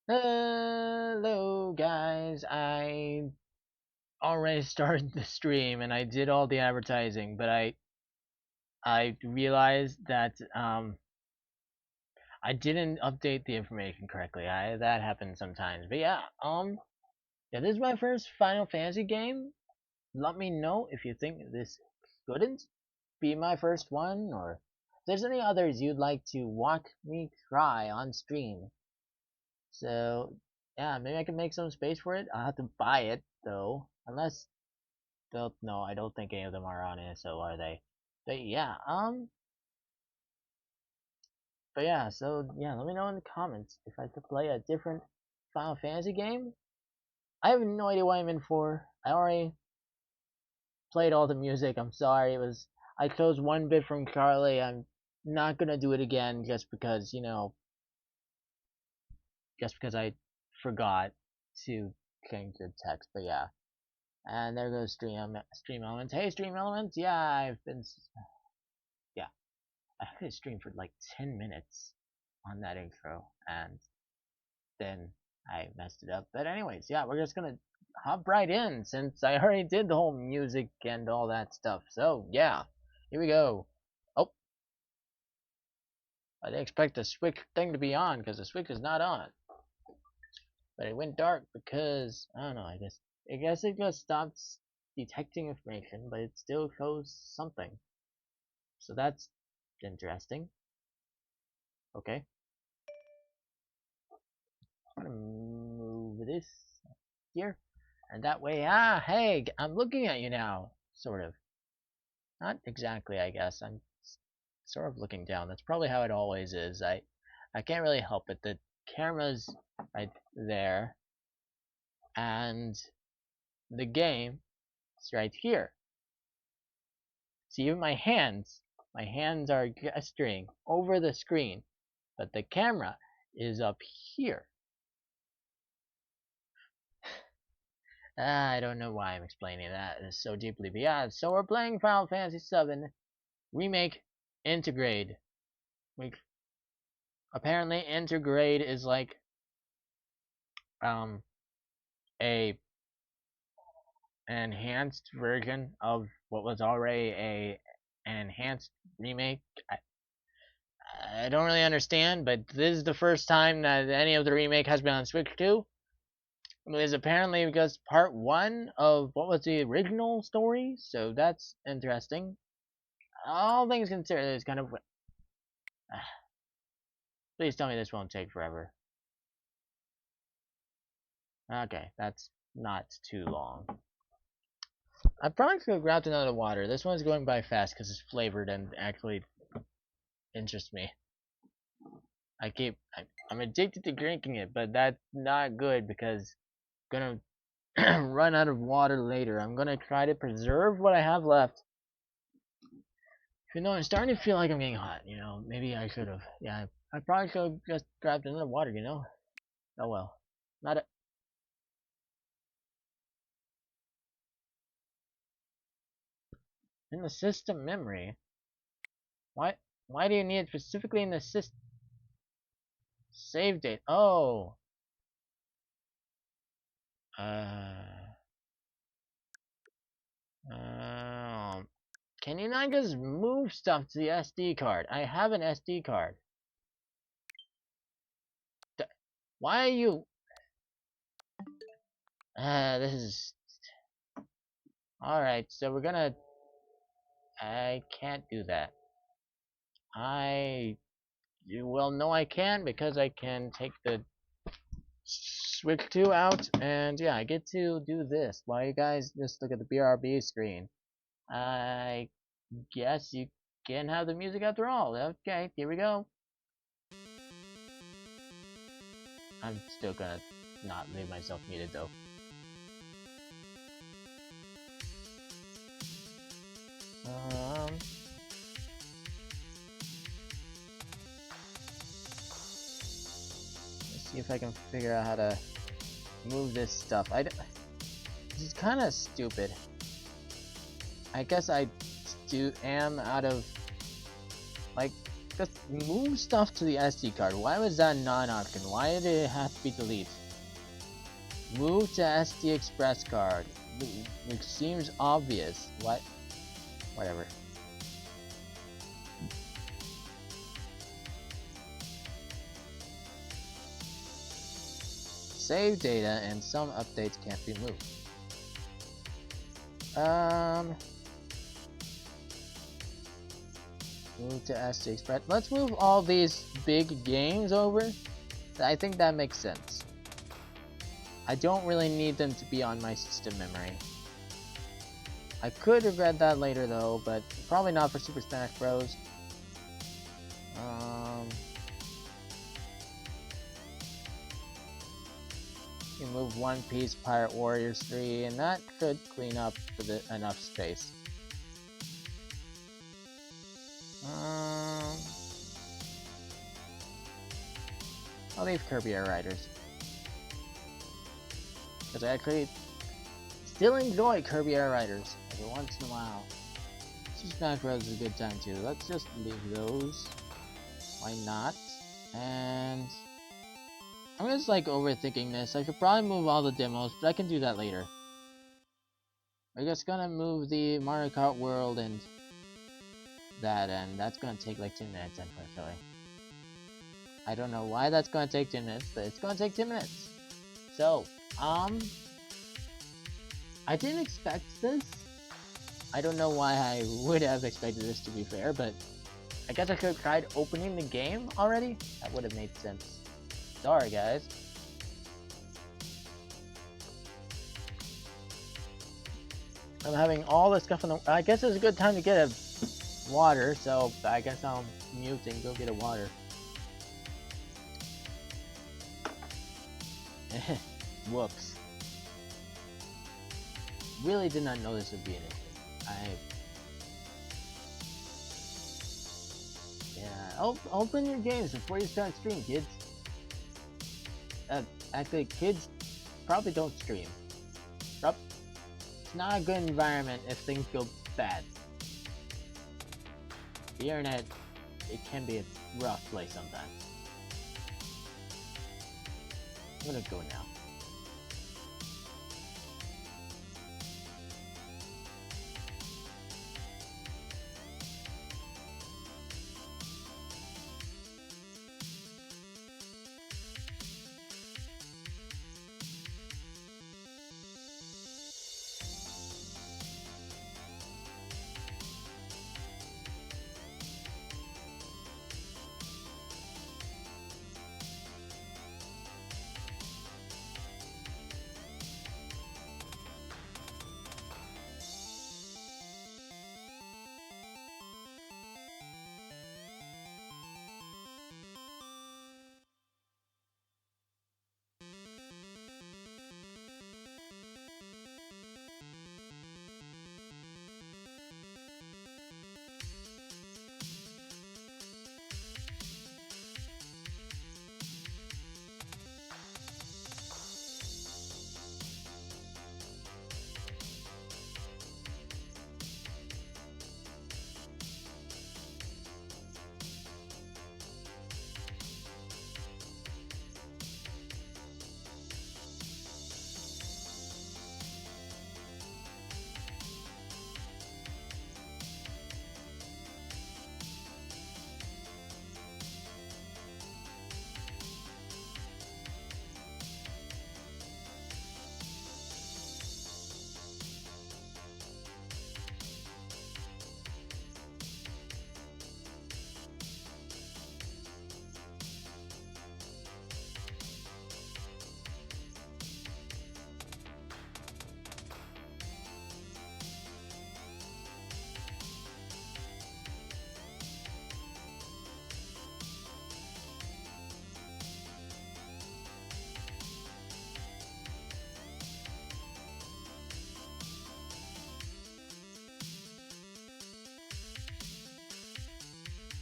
Hello guys, I already started the stream and I did all the advertising, but I realized that I didn't update the information correctly. That happens sometimes. But yeah, this is my first Final Fantasy game. Let me know if you think this couldn't be my first one, or if there's any others you'd like to watch me try on stream. So yeah, maybe I can make some space for it. I'll have to buy it though, unless they'll. No, I don't think any of them are on ASO, are they? But yeah, so yeah, let me know in the comments if I could play a different Final Fantasy game. I have no idea what I'm in for. I already played all the music. I'm sorry, I chose one bit from Carly. I'm not gonna do it again just because just because I forgot to change the text. But yeah. And there goes Stream Elements. Hey, Stream Elements. Yeah, yeah, I actually streamed for like 10 minutes on that intro, and then I messed it up. But anyways, yeah, we're just gonna hop right in since I already did the whole music and all that stuff. So yeah, here we go. Oh, I didn't expect the Switch thing to be on because the Switch is not on. But it went dark because I don't know. I guess it just stopped detecting information, but it still shows something. So that's interesting. Okay. I'm gonna move this here. And that way, hey, I'm looking at you now. Sort of. Not exactly, I guess. I'm sort of looking down. That's probably how it always is. I can't really help it. The camera's right there. And the game is right here. See, even my hands are gesturing over the screen. But the camera is up here. I don't know why I'm explaining that so deeply, but yeah, so we're playing Final Fantasy VII Remake Intergrade. We apparently Intergrade is like um a an enhanced version of what was already an enhanced remake. I don't really understand, but this is the first time that any of the remake has been on Switch 2. It was apparently because part 1 of what was the original story, so that's interesting. All things considered, it's kind of. Please tell me this won't take forever. Okay, that's not too long. I probably could have grabbed another water. This one's going by fast because it's flavored and actually interests me. I'm addicted to drinking it, but that's not good because I'm gonna run out of water later. I'm gonna try to preserve what I have left. I'm starting to feel like I'm getting hot. Maybe I should have. Yeah, I probably should have just grabbed another water. Oh well. Not a, in the system memory. Why? Why do you need it specifically in the system save date? Oh. Uh. Um. Can you not just move stuff to the SD card? I have an SD card. Why are you? This is. Alright, so we're gonna. I can't do that. Well, no, I can because I can take the Switch 2 out, and yeah, I get to do this while you guys just look at the BRB screen. I guess you can have the music after all. Okay, here we go. I'm still gonna not leave myself muted though. Let's see if I can figure out how to move this stuff. This is kind of stupid. I guess I am out of like Just move stuff to the SD card. Why was that not an option? Why did it have to be deleted? Move to SD Express card. Which seems obvious. What? Whatever. Save data and some updates can't be moved. Move to SD Express. Let's move all these big games over. I think that makes sense. I don't really need them to be on my system memory. I could regret that later though, but probably not for Super Smash Bros. You move One Piece, Pirate Warriors 3, and that could clean up enough space. I'll leave Kirby Air Riders. Because I actually still enjoy Kirby Air Riders every once in a while. Super Smash Bros. Is a good time too. Let's just leave those. Why not? And I'm just like overthinking this. I could probably move all the demos, but I can do that later. We're just gonna move the Mario Kart World and that, and that's gonna take like 10 minutes, unfortunately. I don't know why that's gonna take 10 minutes, but it's gonna take 10 minutes. So, I didn't expect this. I don't know why I would have expected this, to be fair, but I guess I could have tried opening the game already. That would have made sense. Sorry, guys. I'm having all this stuff in the... I guess it's a good time to get a water, so I guess I'll mute and go get a water. Whoops. Really did not know this would be an issue. Yeah, open your games before you start streaming, kids. Actually, kids probably don't stream. It's not a good environment if things go bad. The internet, it can be a rough place sometimes. I'm gonna go now.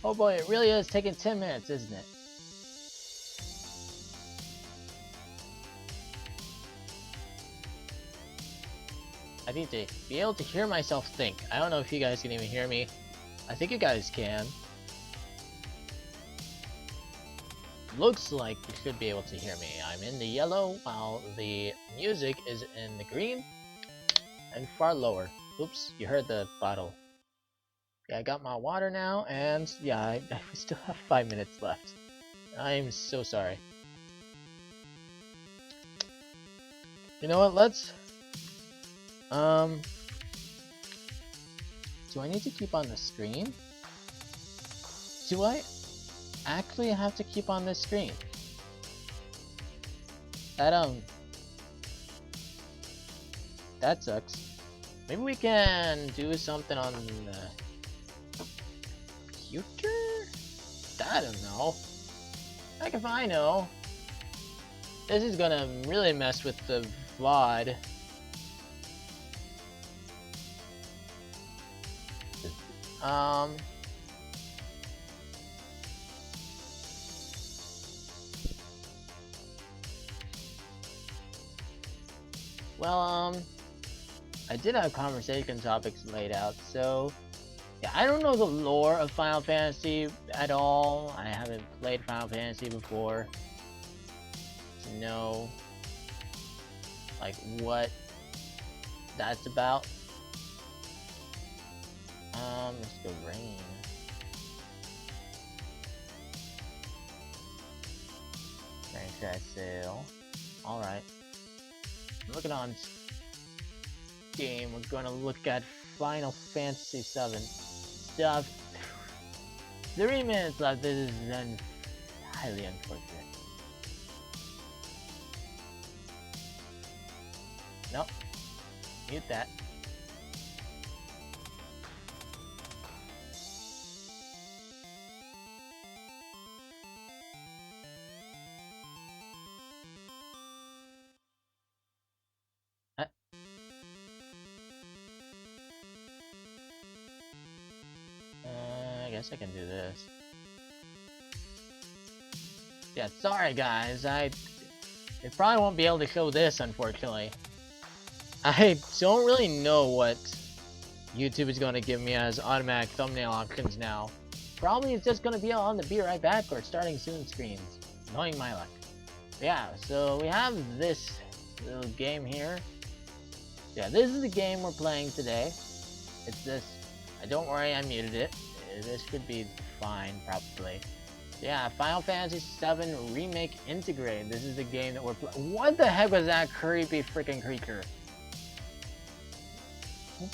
Oh boy, it really is taking 10 minutes, isn't it? I need to be able to hear myself think. I don't know if you guys can even hear me. I think you guys can. looks like you should be able to hear me. I'm in the yellow while the music is in the green and far lower. Oops, you heard the bottle. Yeah, I got my water now, and yeah, I still have 5 minutes left. I'm so sorry. You know what, let's... Do I need to keep on the screen? Do I actually have to keep on this screen? That sucks. Maybe we can do something on the computer? I don't know. Heck if I know. This is gonna really mess with the VOD. Um... Well, I did have conversation topics laid out, so yeah, I don't know the lore of Final Fantasy at all. I haven't played Final Fantasy before to know like what that's about. Let's go rain. Franchise sale. Alright. Looking on Steam, we're gonna look at Final Fantasy VII stuff. 3 minutes left. This is then highly unfortunate. Nope. Mute that. I guess I can do this. Yeah, sorry guys, I probably won't be able to show this, unfortunately. I don't really know what YouTube is going to give me as automatic thumbnail options now. Probably it's just going to be on the be right back or starting soon screens, knowing my luck. But yeah, so we have this little game here. Yeah, this is the game we're playing today. It's this. Don't worry, I muted it. This could be fine, probably. Yeah, Final Fantasy VII Remake Integrate. This is the game that we're playing. What the heck was that creepy freaking creature?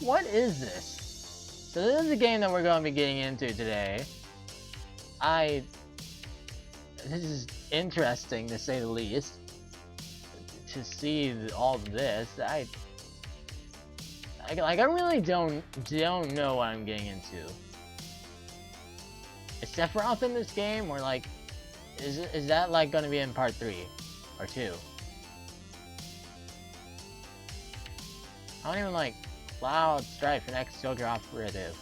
What is this? So this is the game that we're going to be getting into today. This is interesting to say the least. To see all this, I really don't know what I'm getting into. Is Sephiroth in this game, or like, is that like gonna be in part 3 or 2? I don't even like Cloud Strife, an ex-soldier operative,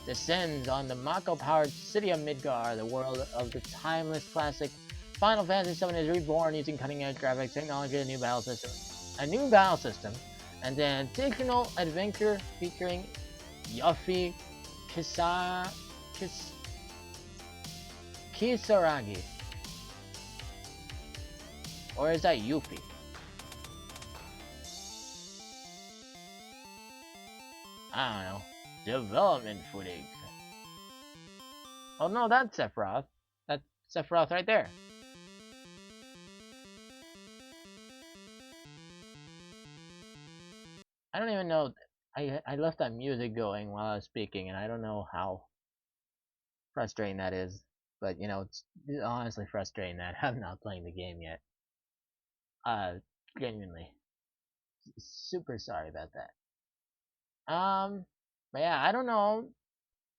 descends on the Mako-powered city of Midgar, the world of the timeless classic. Final Fantasy VII is reborn using cutting-edge graphics, technology, and a new battle system, and an additional adventure featuring Yuffie Kisaragi. Or is that Yuffie? I don't know. Development footage. Oh no, that's Sephiroth. That's Sephiroth right there. I don't even know. I left that music going while I was speaking, and I don't know how frustrating that is. But you know, it's honestly frustrating that I'm not playing the game yet. Genuinely, super sorry about that. But yeah, I don't know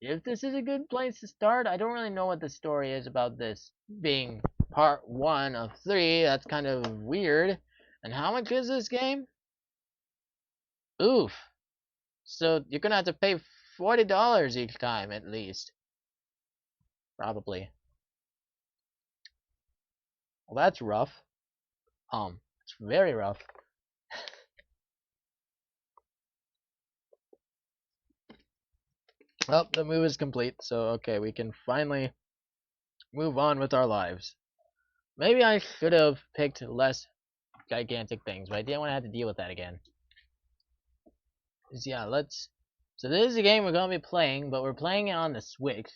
if this is a good place to start. I don't really know what the story is about this being part 1 of 3. That's kind of weird. And how much is this game? Oof. So you're gonna have to pay $40 each time at least. Probably. Well, that's rough. It's very rough. Well, the move is complete, so okay, we can finally move on with our lives. Maybe I should have picked less gigantic things, but I didn't want to have to deal with that again. So yeah, so this is a game we're going to be playing, but we're playing it on the Switch.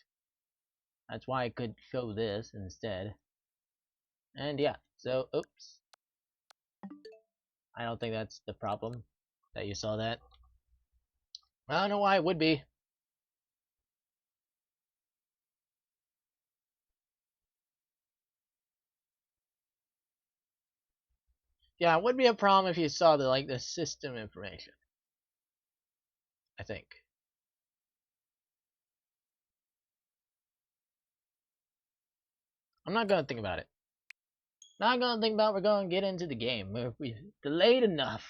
That's why I could show this instead. And yeah, so, oops. I don't think that's the problem, that you saw that. I don't know why it would be. Yeah, it would be a problem if you saw the system information. I think. I'm not gonna think about it. Not gonna think about it. We're gonna get into the game. We delayed enough.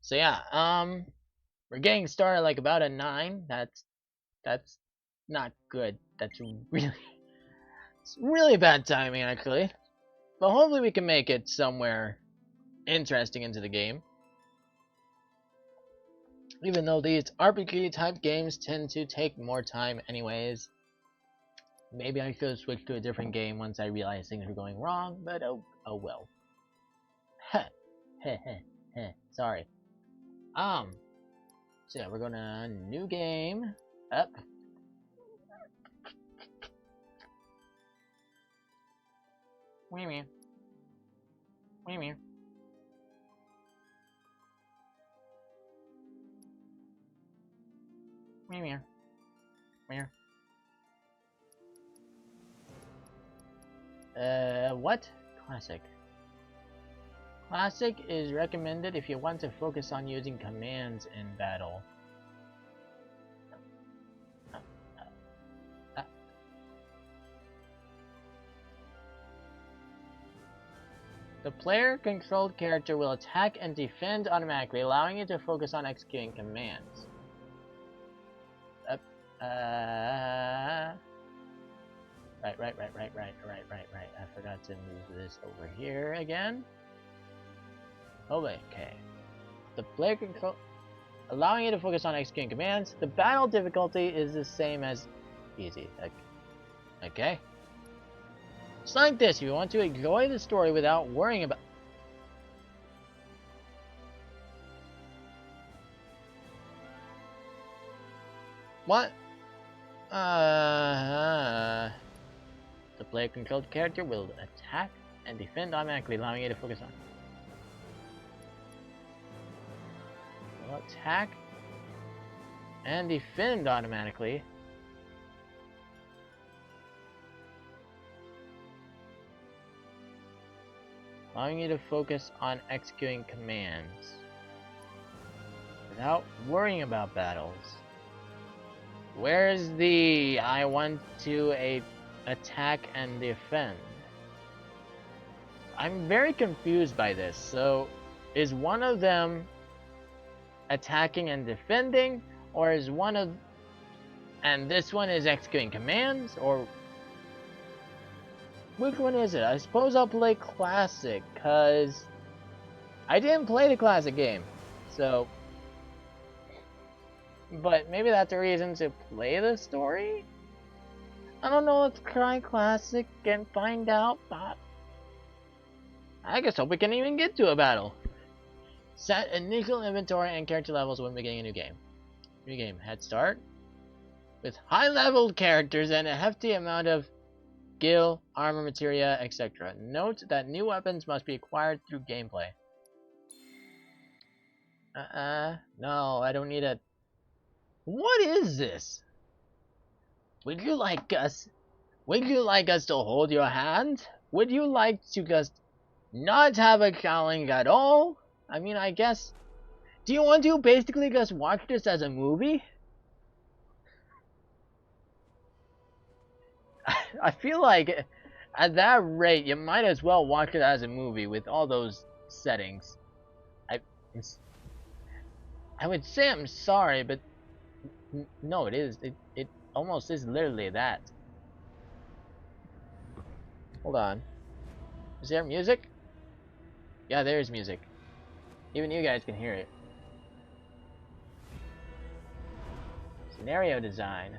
So yeah, we're getting started like about at 9. That's not good. That's really it's really bad timing actually. But hopefully we can make it somewhere interesting into the game. Even though these RPG type games tend to take more time anyways. Maybe I should switch to a different game once I realize things are going wrong, but oh well. Heh. Heh heh heh. Sorry. So yeah, we're gonna new game. Up. Wee me. Wee me. Wee me. Wee. What? Classic. Classic is recommended if you want to focus on using commands in battle. The player-controlled character will attack and defend automatically, allowing you to focus on executing commands. Right. I forgot to move this over here again. Oh, okay. The player control, allowing you to focus on executing commands. The battle difficulty is the same as easy. Okay. It's like this. If you want to enjoy the story without worrying about. What? The player-controlled character will attack and defend automatically, allowing you to focus on. Will attack and defend automatically. Allowing you to focus on executing commands without worrying about battles. Where's the I want to attack and defend? I'm very confused by this. So, is one of them attacking and defending, or is one of and this one is executing commands, or which one is it? I suppose I'll play Classic, cause I didn't play the Classic game, so. But maybe that's a reason to play the story? I don't know, let's try Classic and find out, but I guess hope we can even get to a battle. Set initial inventory and character levels when beginning a new game. New game, head start. With high-leveled characters and a hefty amount of skill, armor, materia, etc. Note that new weapons must be acquired through gameplay. No, I don't need a... What is this? Would you like us to hold your hand? Would you like to just not have a challenge at all? I mean, I guess... Do you want to basically just watch this as a movie? I feel like at that rate, you might as well watch it as a movie with all those settings. I would say I'm sorry, but no, it is. It almost is literally that. Hold on. Is there music? Yeah, there is music. Even you guys can hear it. Scenario design.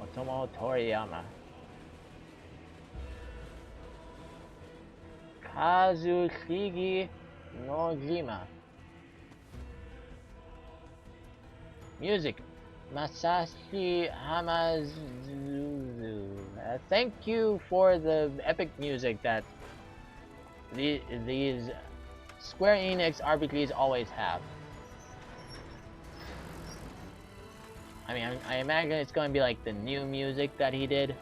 Otomo Toriyama. Kazushige Nojima. Music, Masashi Hamazuzu. Thank you for the epic music that these Square Enix RPGs always have. I mean, I imagine it's going to be like the new music that he did.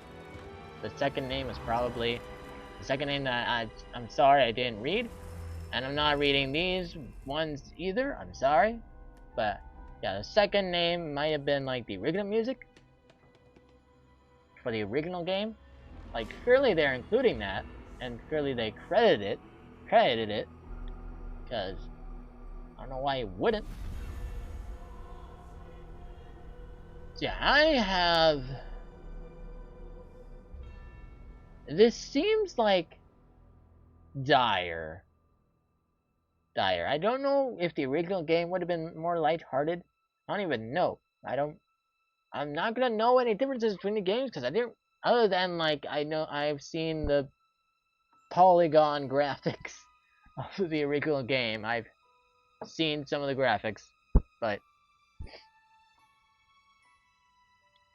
The second name is probably the second name that I'm sorry I didn't read, and I'm not reading these ones either. I'm sorry, but yeah, the second name might have been like the original music for the original game. Like, surely they're including that, and surely they credited it, because I don't know why you wouldn't. So yeah, I have. This seems like dire. I don't know if the original game would have been more lighthearted. I don't even know. I'm not gonna know any differences between the games because I didn't. Other than like I know I've seen the polygon graphics of the original game. I've seen some of the graphics, but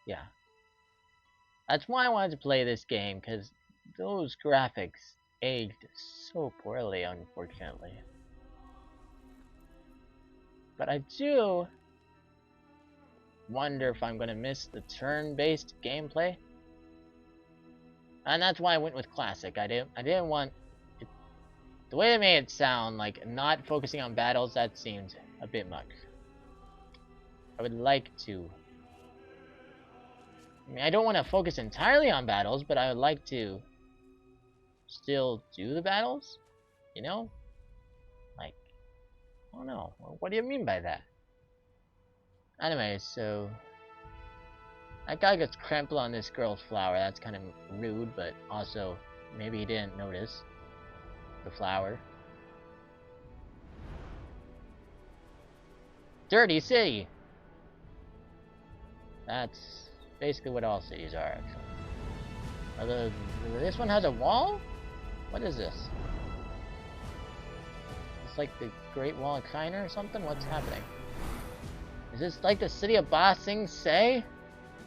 yeah, that's why I wanted to play this game because those graphics aged so poorly, unfortunately. But I do wonder if I'm gonna miss the turn-based gameplay, and that's why I went with classic. I didn't want it, the way they made it sound like not focusing on battles. That seemed a bit much. I would like to. I mean, I don't want to focus entirely on battles, but I would like to still do the battles. You know, like I don't know. What do you mean by that? Anyway, so that guy gets trampled on this girl's flower. That's kind of rude, but also maybe he didn't notice the flower. Dirty city. That's basically what all cities are, actually. Although this one has a wall. What is this? It's like the Great Wall of China or something. What's happening? Is this like the city of Ba Sing Se?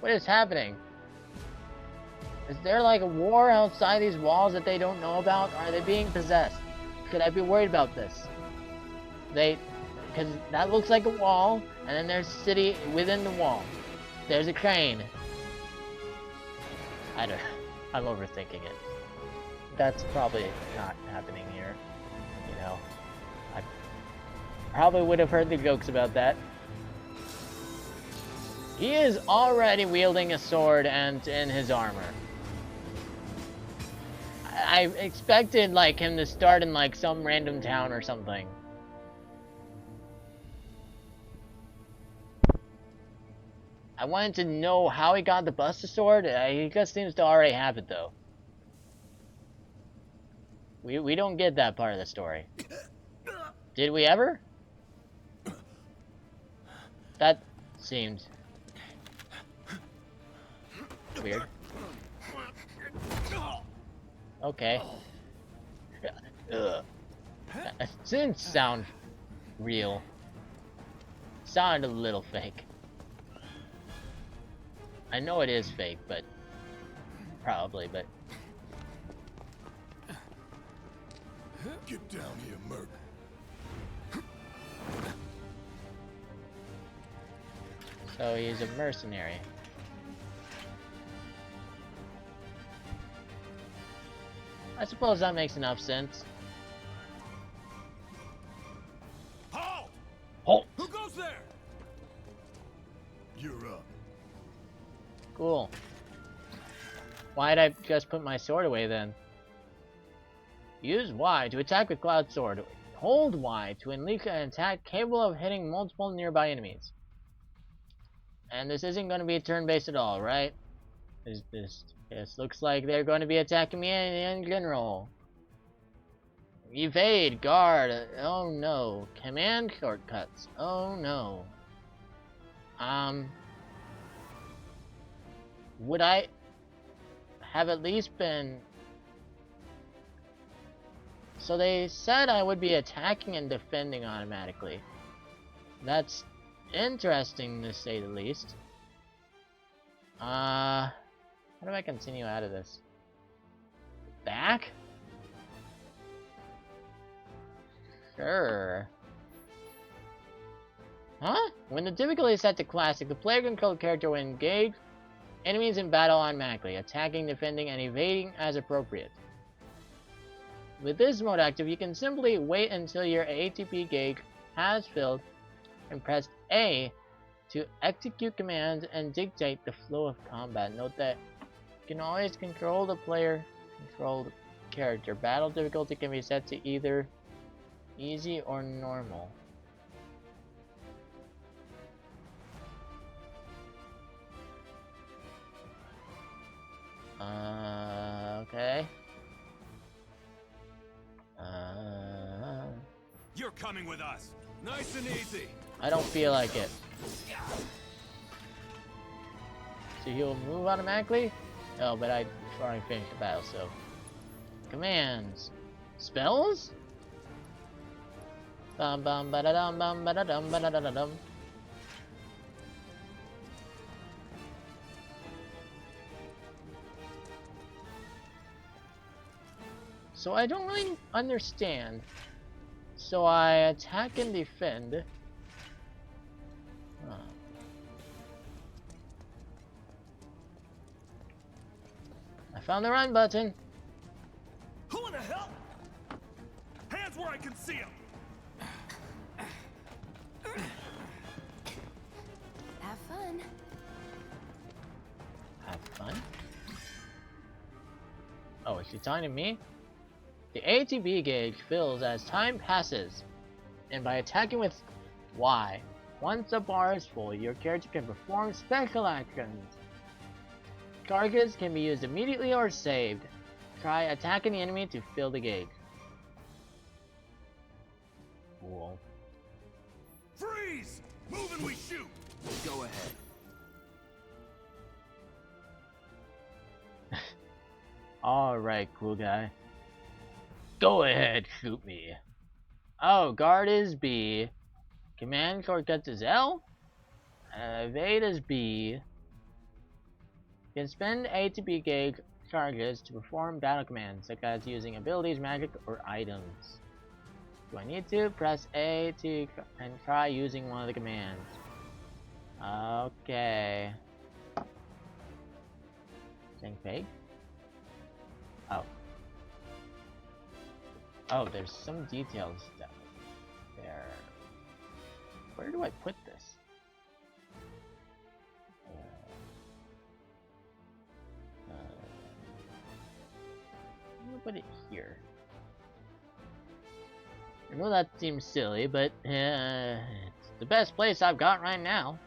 What is happening? Is there like a war outside these walls that they don't know about? Are they being possessed? Should I be worried about this? Because that looks like a wall, and then there's a city within the wall. There's a crane. I'm overthinking it. That's probably not happening here. You know, I probably would have heard the jokes about that. He is already wielding a sword and in his armor. I expected like him to start in like some random town or something. I wanted to know how he got the Buster Sword. He just seems to already have it though. We don't get that part of the story. Did we ever? That seemed weird. Okay. That didn't sound real. Sounded a little fake. I know it is fake, but probably, but get down here, Merc. so he's a mercenary. I suppose that makes enough sense. Halt! Halt! Who goes there? You're up. Cool. Why'd I just put my sword away then? Use Y to attack with Cloud Sword. Hold Y to unleash an attack capable of hitting multiple nearby enemies. And this isn't going to be turn-based at all, right? This looks like they're going to be attacking me in general. Evade, guard, oh no. Command shortcuts, oh no. Would I have at least been So they said I would be attacking and defending automatically. That's interesting to say the least. How do I continue out of this? Back? Sure. Huh? When the difficulty is set to classic, the player-controlled character will engage enemies in battle automatically, attacking, defending, and evading as appropriate. With this mode active, you can simply wait until your ATP gauge has filled and press A to execute commands and dictate the flow of combat. Note that you can always control the player-controlled character. Battle difficulty can be set to either easy or normal. Okay. You're coming with us. Nice and easy. I don't feel like it. So he'll move automatically? Oh, but I already finished the battle, so. Commands. Spells? Bum bum ba da dum bum ba da dum ba da da da dum. So I don't really understand. So I attack and defend. Huh. I found the run button. Who in the hell? Hands where I can see them. Have fun. Have fun? Oh, is she talking to me? The ATB gauge fills as time passes, and by attacking with Y, once the bar is full, your character can perform special actions. Charges can be used immediately or saved. Try attacking the enemy to fill the gauge. Cool. Freeze! Move and we shoot. Go ahead. Alright, cool guy. Go ahead, shoot me. Oh, guard is B. Command shortcuts is L. Evade is B. You can spend A to B gauge charges to perform battle commands, such as using abilities, magic, or items. Do I need to? Press A to and try using one of the commands. Okay. Think page? Oh. Oh, there's some details down there. Where do I put this? I'm gonna put it here. I know that seems silly, but it's the best place I've got right now.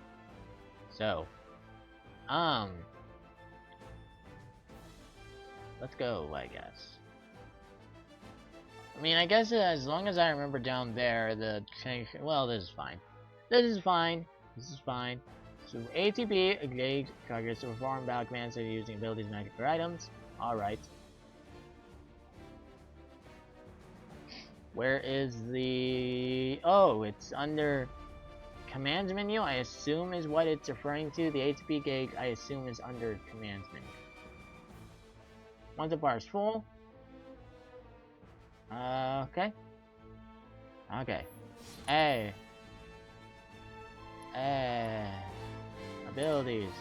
So, let's go, I guess. I mean, I guess as long as I remember down there, the change. Well, this is fine. This is fine. This is fine. So ATB engage charges to perform battle commands that are using abilities, magic, or items. Alright. Where is the... Oh, it's under commands menu, I assume is what it's referring to. The ATB gauge, I assume, is under commands menu. Once the bar is full. Okay. Okay. A. Abilities.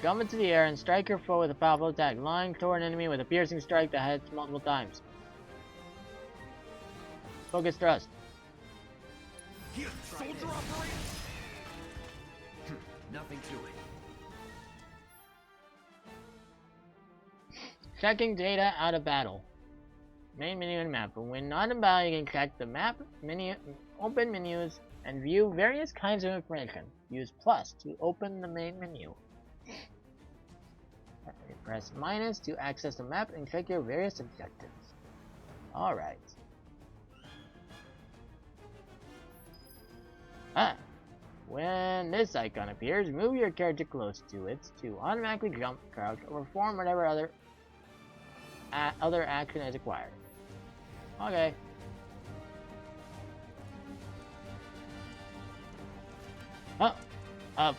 Jump into the air and strike your foe with a powerful attack. Launch toward an enemy with a piercing strike that hits multiple times. Focus thrust. Here, soldier operation. Nothing to it. Checking data out of battle. Main menu and map. When not in battle, you can check the map, menu, open menus, and view various kinds of information. Use plus to open the main menu. Press minus to access the map and check your various objectives. Alright. When this icon appears, move your character close to it to automatically jump, crouch, or perform whatever other action is required. Okay. Oh, up.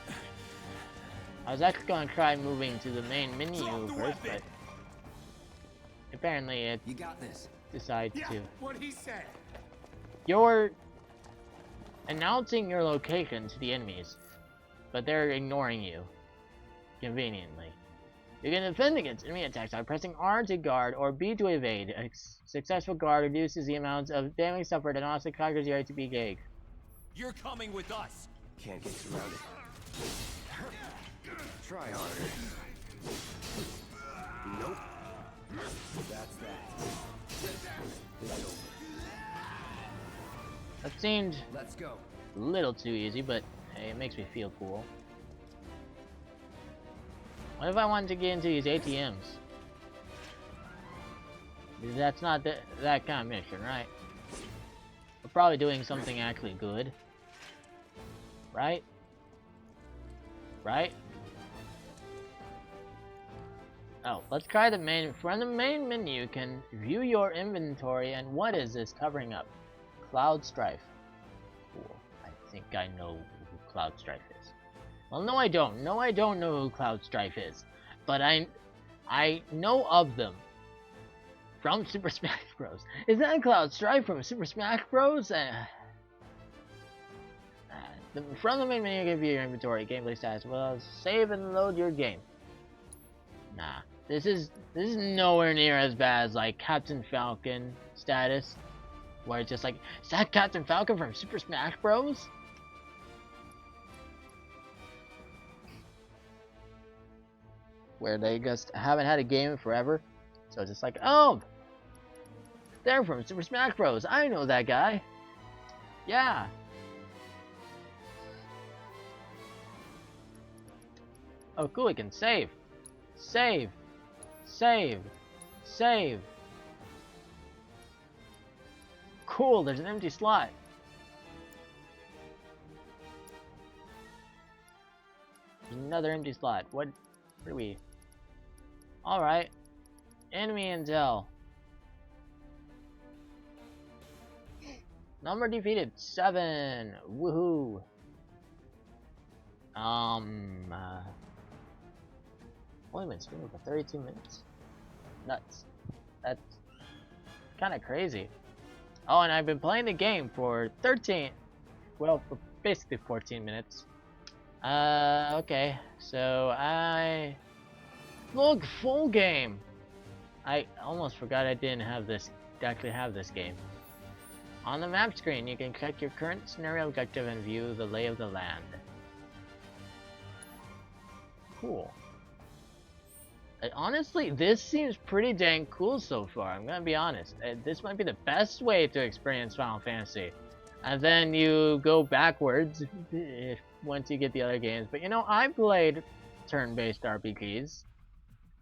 I was actually gonna try moving to the main menu first, but apparently it You got this. decides Yeah, to. what he said. You're announcing your location to the enemies, but they're ignoring you, conveniently. You can defend against enemy attacks by pressing R to guard or B to evade. A successful guard reduces the amount of damage suffered and also conquers the area to be gauge. You're coming with us. Can't get surrounded. Try harder. Nope. That's that. It's over. That seemed Let's go. a little too easy, but hey, it makes me feel cool. What if I wanted to get into these ATMs? That's not that kind of mission, right? We're probably doing something actually good. Right? Right? Oh, let's try the main. From the main menu, you can view your inventory, and what is this covering up? Cloud Strife. Cool. I think I know who Cloud Strife is. Well, no, I don't. No, I don't know who Cloud Strife is, but I know of them from Super Smash Bros. Is that Cloud Strife from Super Smash Bros? From the main menu, you can view your inventory, gameplay status. Well, save and load your game. Nah, this is nowhere near as bad as like Captain Falcon status, where it's just like, is that Captain Falcon from Super Smash Bros? Where they just haven't had a game in forever, so it's just like, oh, they're from Super Smash Bros. I know that guy. Yeah. Oh, cool, we can save. Save. Save. Save. Cool, there's an empty slot. Another empty slot. What are we? Alright. Enemy intel. Number defeated 7. Woohoo. Only been streaming for 32 minutes. Nuts. That's kind of crazy. Oh, and I've been playing the game for 13. Well, for basically 14 minutes. Okay. So I look full game. I almost forgot I didn't have this. Actually, have this game. On the map screen, you can check your current scenario objective and view the lay of the land. Cool. Honestly, this seems pretty dang cool so far. I'm gonna be honest. This might be the best way to experience Final Fantasy. And then you go backwards once you get the other games. But you know, I played turn-based RPGs.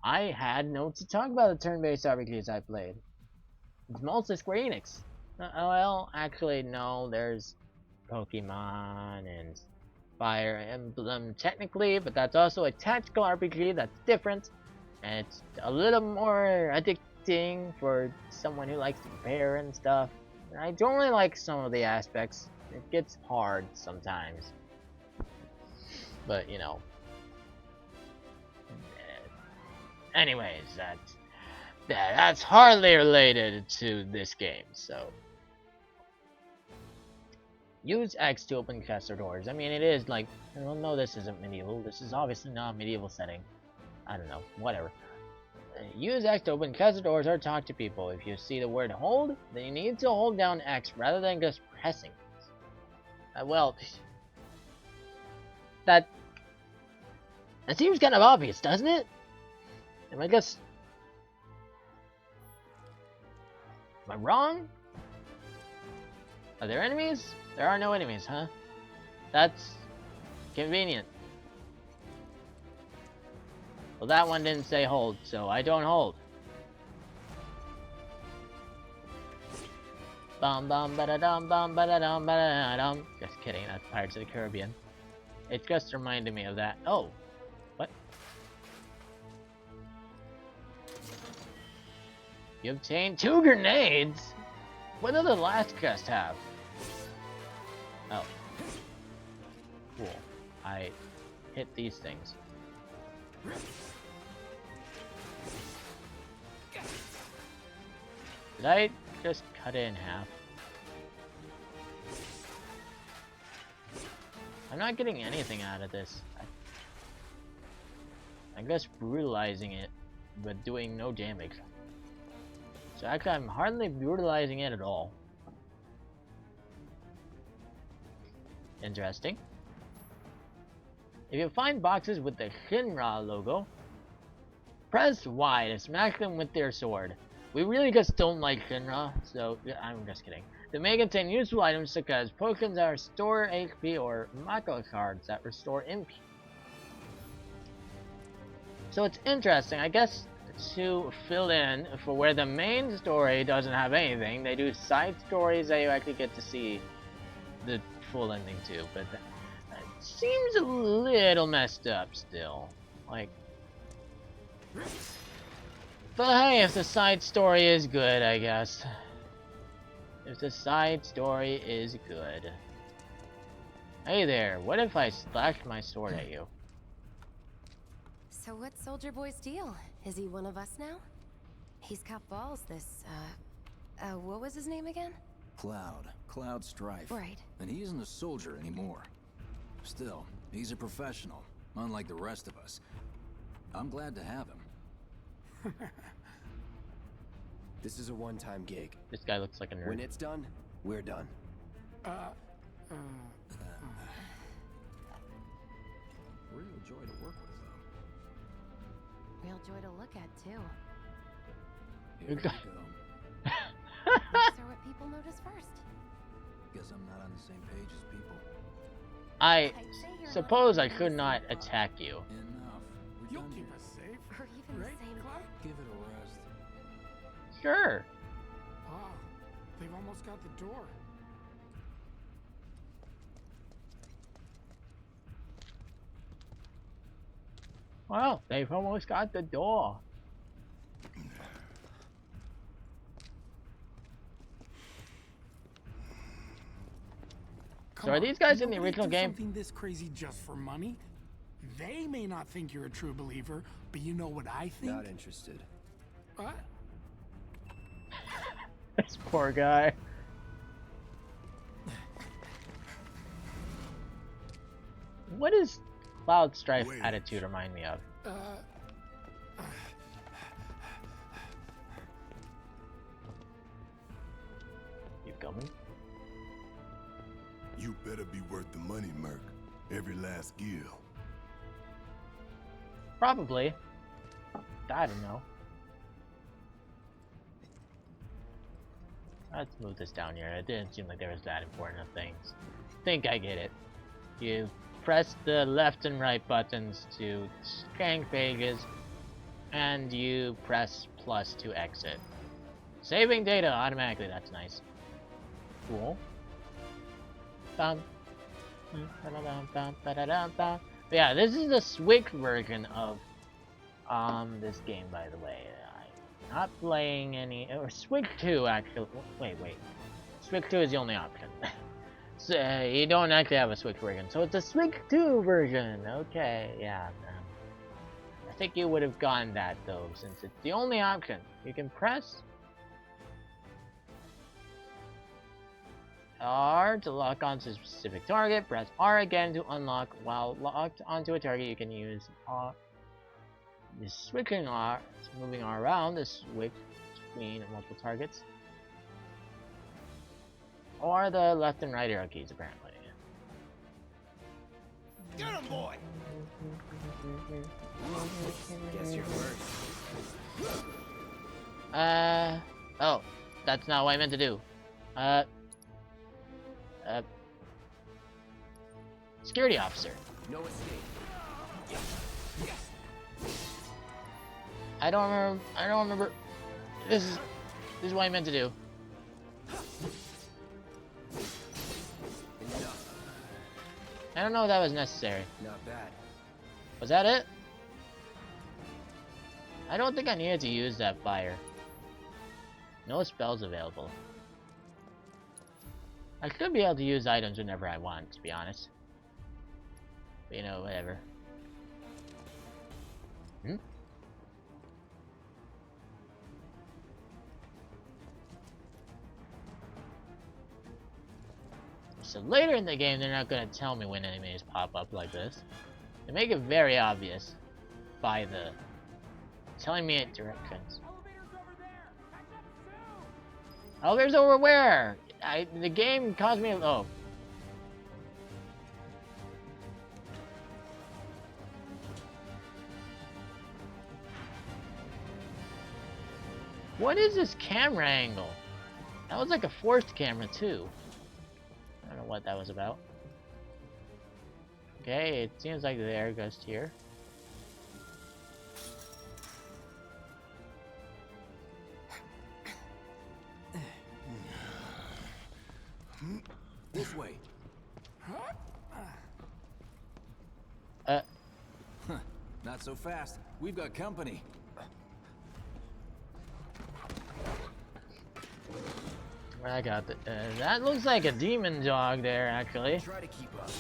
I had notes to talk about the turn-based RPGs I played. It's mostly Square Enix. Well, actually, no. There's Pokemon and Fire Emblem technically, but that's also a tactical RPG that's different. And it's a little more addicting for someone who likes to compare and stuff. And I don't really like some of the aspects. It gets hard sometimes. But, you know. Anyways, that's hardly related to this game, so. Use X to open caster doors. I mean, it is like, well, no, this isn't medieval. This is obviously not a medieval setting. I don't know, whatever. Use X to open caster doors or talk to people. If you see the word hold, then you need to hold down X rather than just pressing it. Well, that seems kind of obvious, doesn't it? Am I wrong? Are there enemies? There are no enemies, huh? That's convenient. Well, that one didn't say hold, so I don't hold. Bum bum ba da dum bum ba da dum ba da dum. Just kidding, that's Pirates of the Caribbean. It just reminded me of that. Oh, what? You obtained 2 grenades? What did the last quest have? Oh. Cool. I hit these things. Did I just cut it in half? I'm not getting anything out of this. I guess brutalizing it, but doing no damage. So actually I'm hardly brutalizing it at all. Interesting. If you find boxes with the Shinra logo, press Y to smash them with their sword. We really just don't like Shinra, so I'm just kidding. They may contain useful items such as potions that restore HP or macro cards that restore MP. So it's interesting, I guess, to fill in for where the main story doesn't have anything. They do side stories that you actually get to see the full ending to, but it seems a little messed up still. Like, but hey, if the side story is good, I guess. If the side story is good. Hey there, what if I slashed my sword at you? So what's Soldier Boy's deal? Is he one of us now? He's got balls, this, what was his name again? Cloud Strife. Right. And he isn't a soldier anymore. Still, he's a professional, unlike the rest of us. I'm glad to have him. This is a one-time gig. This guy looks like a nerd. When it's done, we're done. Real joy to work with, though. Real joy to look at, too. Here we go. Looks are what people notice first. Guess I'm not on the same page as people. I I'd say you're suppose not I could not attack you. Enough. We're You'll done keep here. us safe. Or even Right, the same Cloud? Give it a rest. Sure. Ah, they've almost got the door. Well, they've almost got the door. So are these guys in the Nobody original do game? Something this crazy just for money? They may not think you're a true believer, but you know what I think? Not interested. What? This poor guy. What does Cloud Strife Wait. attitude remind me of? You coming? You better be worth the money, Merc. Every last gil. Probably. I don't know. Let's move this down here. It didn't seem like there was that important of things. Think I get it. You press the left and right buttons to change pages, and you press plus to exit. Saving data automatically, that's nice. Cool. Bum. But yeah, this is the Switch version of this game, by the way. I'm not playing any, or Switch 2 actually. Wait. Switch 2 is the only option. So, you don't actually have a Switch version, so it's a Switch 2 version. Okay, yeah. I think you would have gotten that though, since it's the only option. You can press R to lock onto a specific target. Press R again to unlock. While locked onto a target, you can use R. The switching R, moving R around to switch between multiple targets. Or the left and right arrow keys, apparently. Get him, boy! Guess you're first. Oh, that's not what I meant to do. Security officer. No escape. I don't remember. This is what I meant to do. Enough. I don't know if that was necessary. Not bad. Was that it? I don't think I needed to use that fire. No spells available. I should be able to use items whenever I want, to be honest. But, you know, whatever. Hmm? So later in the game, they're not going to tell me when enemies pop up like this. They make it very obvious by the telling me at directions. Elevator's over where? The game caused me. Oh. What is this camera angle? That was like a forced camera too. I don't know what that was about. Okay, it seems like the air goes here. This way. Not so fast. We've got company. I got the, that looks like a demon dog there, actually. Try to keep up.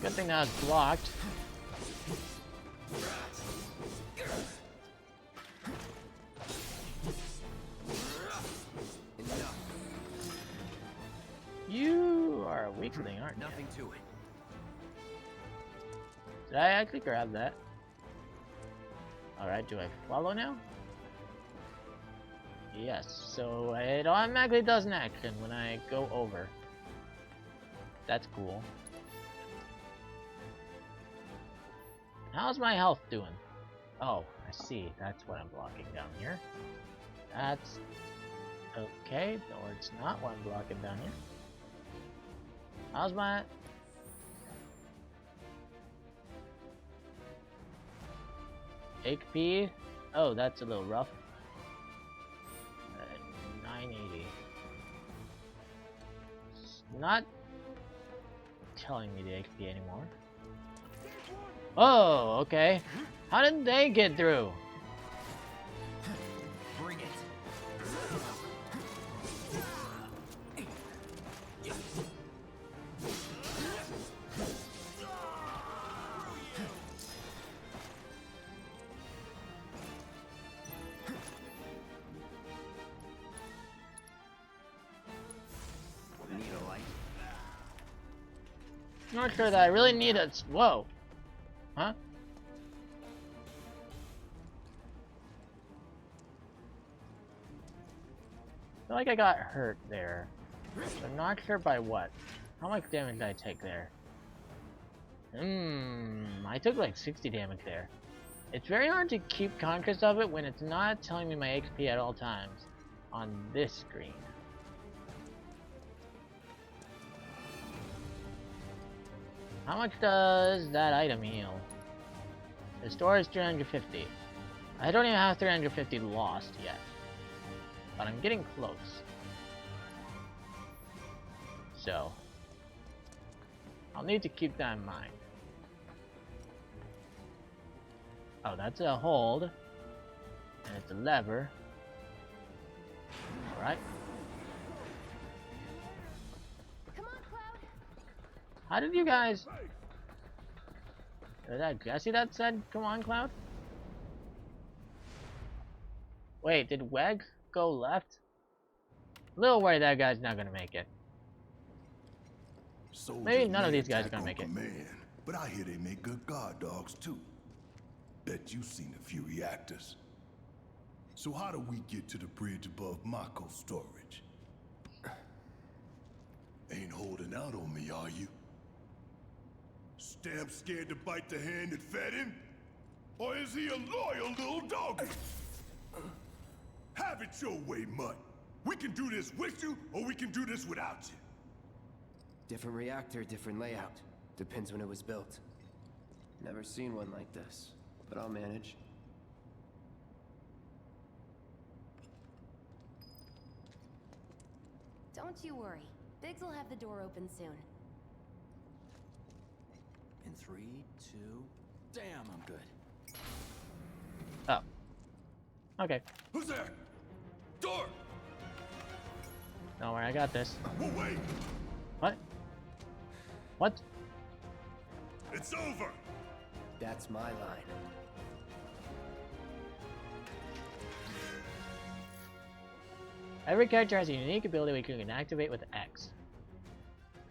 Good thing that was blocked. You are a weakling, aren't you? Nothing to it. Did I actually grab that? Alright, do I follow now? Yes, so it automatically does an action when I go over. That's cool. How's my health doing? Oh, I see. That's what I'm blocking down here. That's okay, or it's not what I'm blocking down here. How's my... HP? Oh, that's a little rough. 980. It's not telling me the HP anymore. Oh, okay. How did they get through? Bring it. Need a light? Not sure that I really need a... Whoa. Huh? I feel like I got hurt there. I'm not sure by what. How much damage did I take there? I took like 60 damage there. It's very hard to keep conscious of it when it's not telling me my HP at all times on this screen. How much does that item heal? The store is 350. I don't even have 350 lost yet. But I'm getting close. So, I'll need to keep that in mind. Oh, that's a hold. And it's a lever. Alright. Come on, Cloud. How did you guys... Was that Jesse that said, come on, Cloud? Wait, did Weg go left? A little worried that guy's not gonna make it. Soldiers Maybe none of may these guys are attack gonna on make it. command, but I hear they make good guard dogs too. Bet you've seen a few reactors. So how do we get to the bridge above Mako storage? Ain't holding out on me, are you? Stamp scared to bite the hand that fed him? Or is he a loyal little doggy? Have it your way, Mutt. We can do this with you, or we can do this without you. Different reactor, different layout. Depends when it was built. Never seen one like this, but I'll manage. Don't you worry. Biggs will have the door open soon. In 3, 2... Damn, I'm good. Oh. Okay. Who's there? Door! Don't worry, I got this. Whoa, wait! What? What? It's over! That's my line. Every character has a unique ability we can activate with X.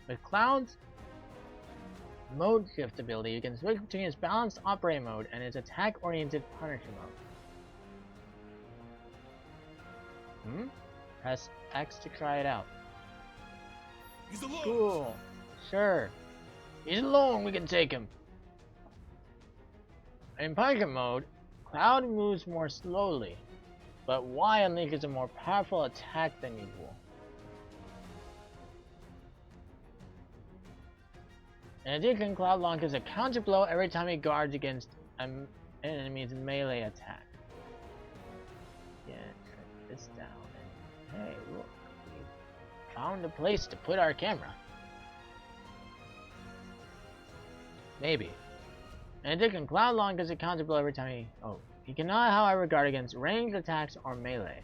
With Cloud's mode shift ability, you can switch between his balanced operating mode and his attack-oriented Punisher mode. Press X to try it out. He's alone! Cool. Sure. He's alone, we can take him. In Punisher mode, Cloud moves more slowly, but Y unleashes a more powerful attack than usual. In addition, Cloud launches a counter blow every time he guards against an enemy's melee attack. Yeah, turn this down and hey, look, we found a place to put our camera. Maybe. In addition, Cloud launches a counter blow every time he cannot, however, guard against ranged attacks or melee.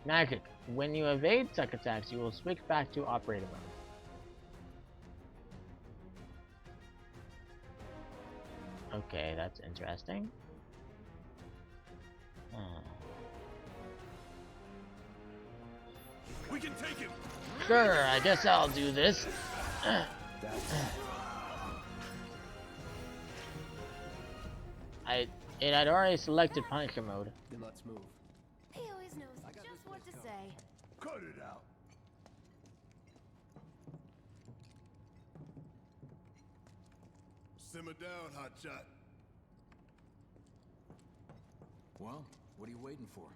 Magic. When you evade such attacks, you will switch back to operator mode. Okay, that's interesting. We can take him! Sure, I guess I'll do this. It had already selected Punisher mode. Then let's move. He always knows just what to say. Cut it out! Simmer down, hotshot. Well, what are you waiting for?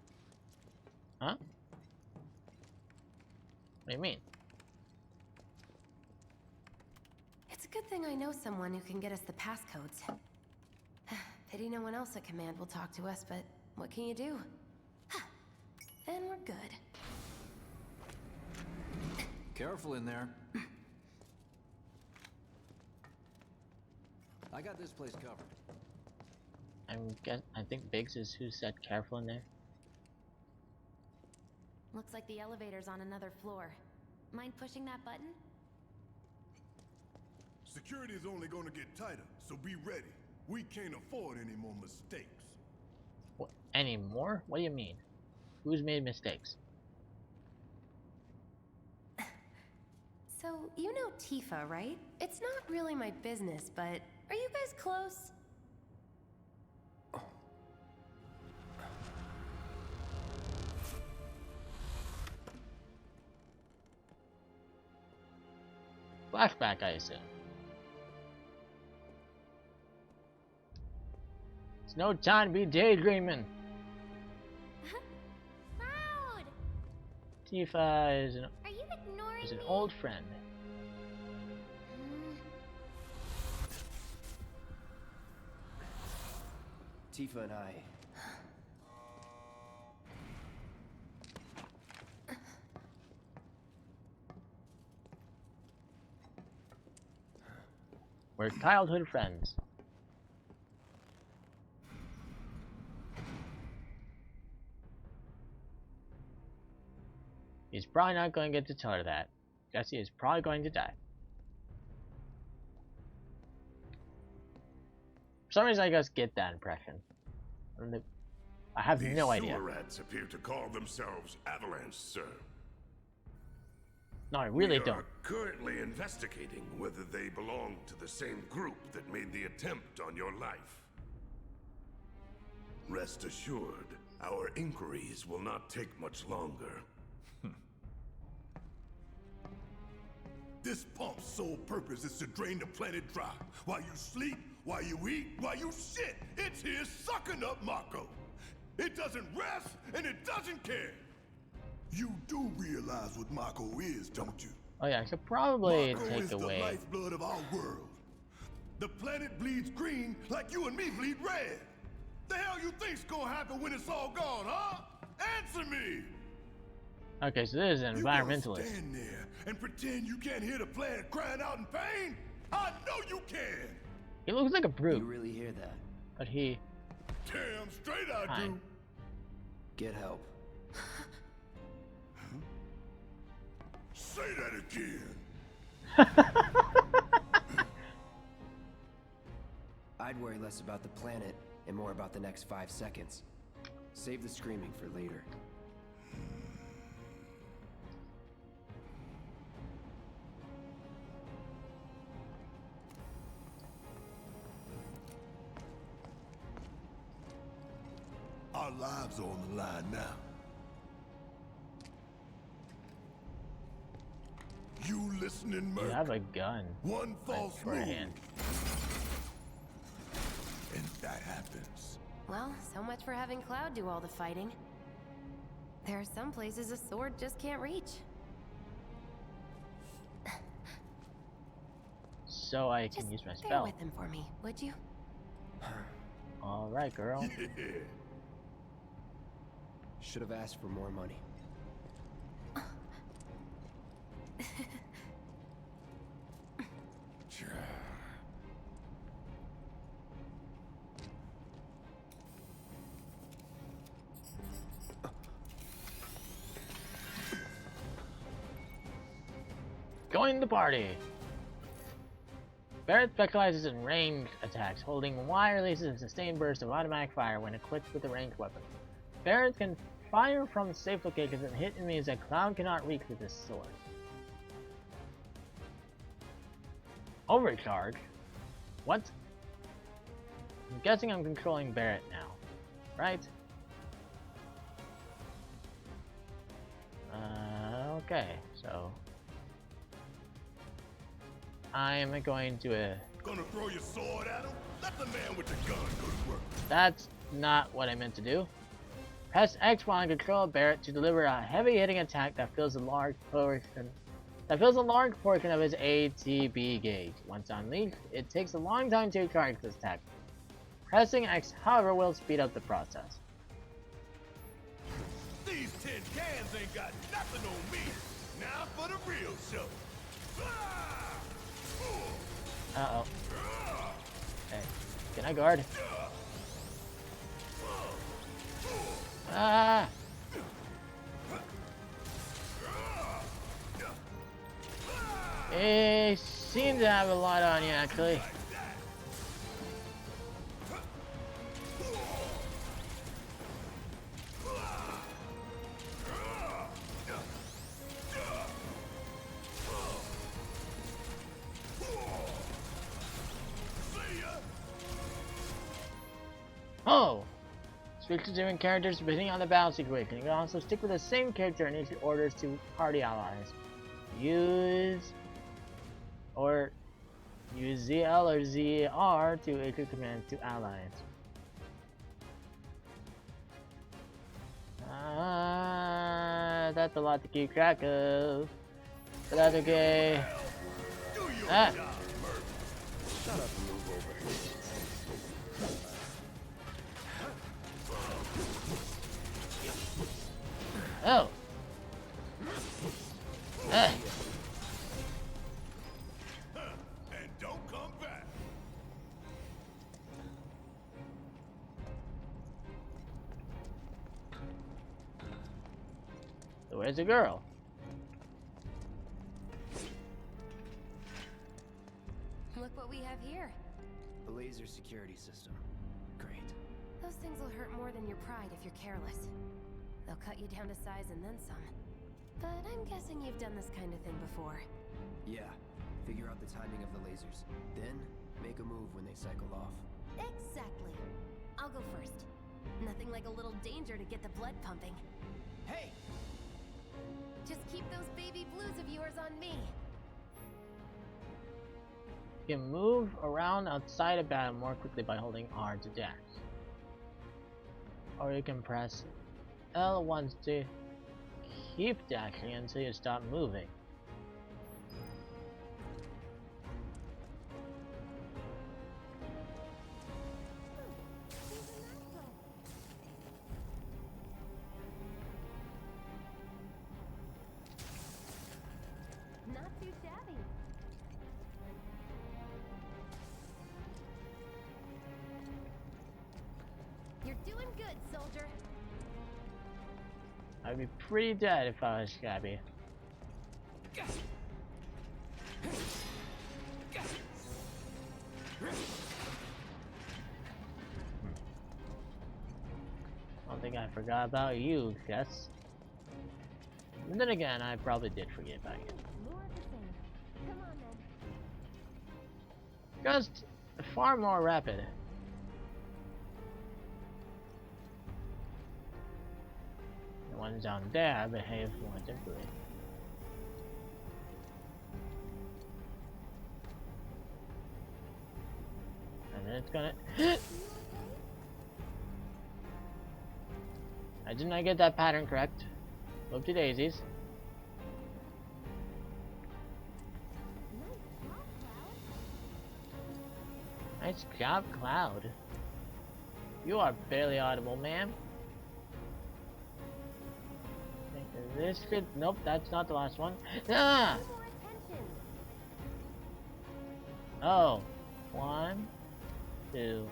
Huh? What do you mean? It's a good thing I know someone who can get us the passcodes. Pity no one else at command will talk to us, but what can you do? Then we're good. Careful in there. I got this place covered. I think Biggs is who said careful in there. Looks like the elevator's on another floor. Mind pushing that button? Security is only gonna get tighter, so be ready. We can't afford any more mistakes. What, any more? What do you mean? Who's made mistakes? So, you know Tifa, right? It's not really my business, but are you guys close? Flashback, I assume. It's no time to be daydreaming. Cloud! Tifa is Are you ignoring an me? old friend. Tifa and I. We're childhood friends. He's probably not going to get to tell her that. Jesse is probably going to die. For some reason, I just get that impression. I have no idea. These sewer rats appear to call themselves Avalanche, sir. No, I really We don't. are currently investigating whether they belong to the same group that made the attempt on your life. Rest assured, our inquiries will not take much longer. This pump's sole purpose is to drain the planet dry. While you sleep, while you eat, while you shit, it's here sucking up Mako. It doesn't rest, and it doesn't care. You do realize what Mako is, don't you? Oh yeah, I should probably Mako take is away. the lifeblood of our world. The planet bleeds green like you and me bleed red. The hell you think's gonna happen when it's all gone, huh? Answer me! Okay, so this is an You gonna environmentalist. stand there and pretend you can't hear the planet crying out in pain? I know you can. He looks like a You brute, really hear that? but he. Damn straight I Fine. do. Get help. Say that again. I'd worry less about the planet and more about the next 5 seconds. Save the screaming for later. Our lives are on the line now. You listening, You Merc? have a gun. One false for a move, hand. and that happens. Well, so much for having Cloud do all the fighting. There are some places a sword just can't reach. So I can Just use my bear spell. with him for me, would you? Alright, girl. Yeah. Should have asked for more money. Join the party! Barrett specializes in ranged attacks, holding Y releases a sustained burst of automatic fire when equipped with a ranged weapon. Barrett can fire from safe locations and hit enemies that Cloud cannot reach with his sword. Overcharge? What? I'm guessing I'm controlling Barrett now, right? Okay, so I'm going to Gonna throw your sword at him? Let the man with the gun go to work. That's not what I meant to do. Press X while in control of Barrett to deliver a heavy hitting attack that fills a large portion of his ATB gauge. Once unleashed, it takes a long time to charge this attack. Pressing X, however, will speed up the process. These tin cans ain't got nothing on me. Now for the real show. Uh-oh. Hey, can I guard? Ah! He seems to have a lot on you, actually. Oh! Switch to different characters depending on the battle situation. You can also stick with the same character and issue orders to party allies. Use ZL or ZR to issue commands to allies. That's a lot to keep track of. But that's okay. Do your Ah. job, Merc. Shut up and move over. Oh. Ah. And don't come back. So where's the girl? Look what we have here. A laser security system. Great. Those things will hurt more than your pride if you're careless. They'll cut you down to size and then some. But I'm guessing you've done this kind of thing before. Yeah. Figure out the timing of the lasers. Then, make a move when they cycle off. Exactly. I'll go first. Nothing like a little danger to get the blood pumping. Hey! Just keep those baby blues of yours on me. You can move around outside of battle more quickly by holding R to dash. Or you can press L once to keep dashing until you stop moving. Not too shabby. good, soldier. I'd be pretty dead if I was Scabby. I don't think I forgot about you, Jess. And then again, I probably did forget about you. More of the same. Come on then. Just far more rapid. The ones down there behave more differently. And then it's gonna I did not get that pattern correct. Whoopty daisies. Nice job, Cloud. You are barely audible, ma'am. This could. Nope, that's not the last one. Ah! Oh. 1, 2,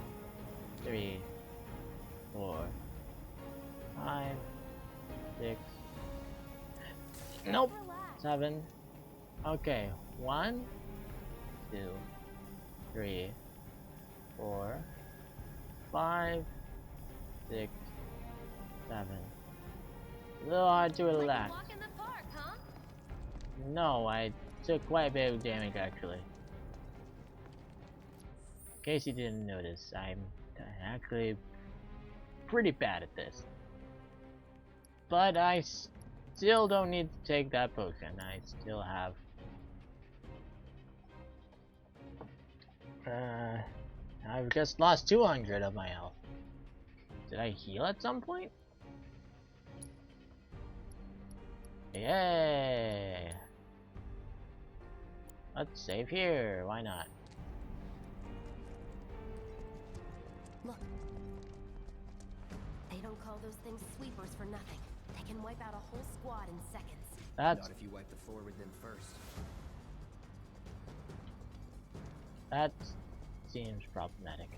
3, 4, 5, 6. Nope. 7. Okay. 1, 2, 3, 4, 5, 6, 7. A little hard to relax. Walk in the park, huh? No, I took quite a bit of damage actually. In case you didn't notice, I'm actually pretty bad at this. But I still don't need to take that potion. I still have... I've just lost 200 of my health. Did I heal at some point? Yay! Let's save here, why not? Look. They don't call those things sweepers for nothing. They can wipe out a whole squad in seconds. That's... Not if you wipe the floor with them first. That seems problematic.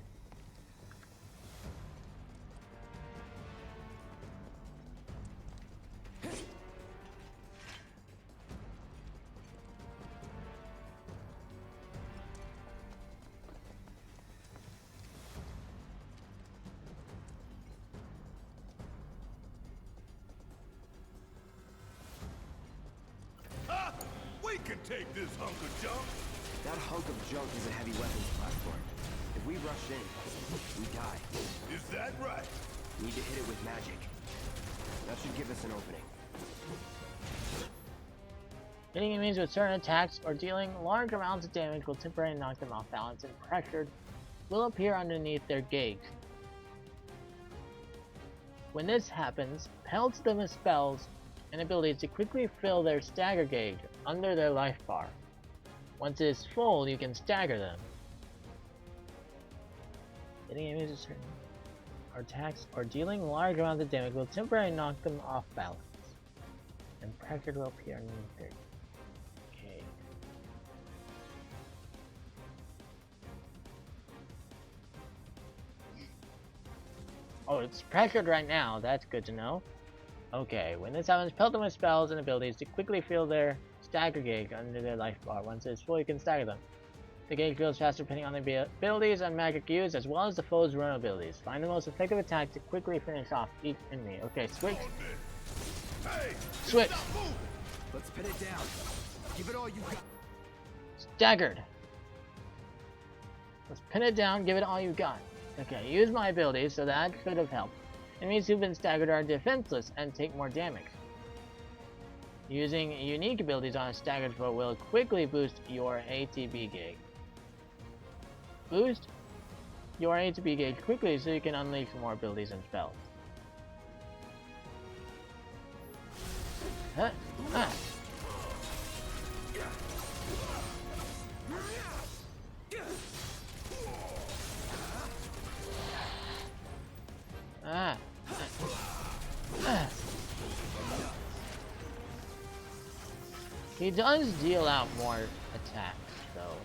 We can take this hunk of junk. That hunk of junk is a heavy weapons platform. If we rush in, we die. Is that right? Need to hit it with magic. That should give us an opening. Hitting enemies with certain attacks or dealing large amounts of damage will temporarily knock them off balance, and pressured will appear underneath their gauge. When this happens, pelts them with spells and abilities to quickly fill their stagger gauge under their life bar. Once it is full, you can stagger them. Hitting enemies with certain attacks or dealing large amounts of damage will temporarily knock them off balance, and pressure will appear underneath their gauge. Oh, it's pressured right now. That's good to know. Okay, when this happens, pelt them with spells and abilities to quickly fill their stagger gauge under their life bar. Once it's full, you can stagger them. The gauge fills faster depending on the abilities and magic used, as well as the foe's run abilities. Find the most effective attack to quickly finish off each enemy. Okay, switch. Hey, Switch. stop moving. Let's pin it down. Give it all you got. Staggered. Let's pin it down, give it all you got. Okay, use my abilities, so that should have helped. Enemies who've been staggered are defenseless and take more damage. Using unique abilities on a staggered foe will quickly boost your ATB gauge. Boost your ATB gauge quickly so you can unleash more abilities and spells. Huh? Ah. Ah. Ah. He does deal out more attacks, though.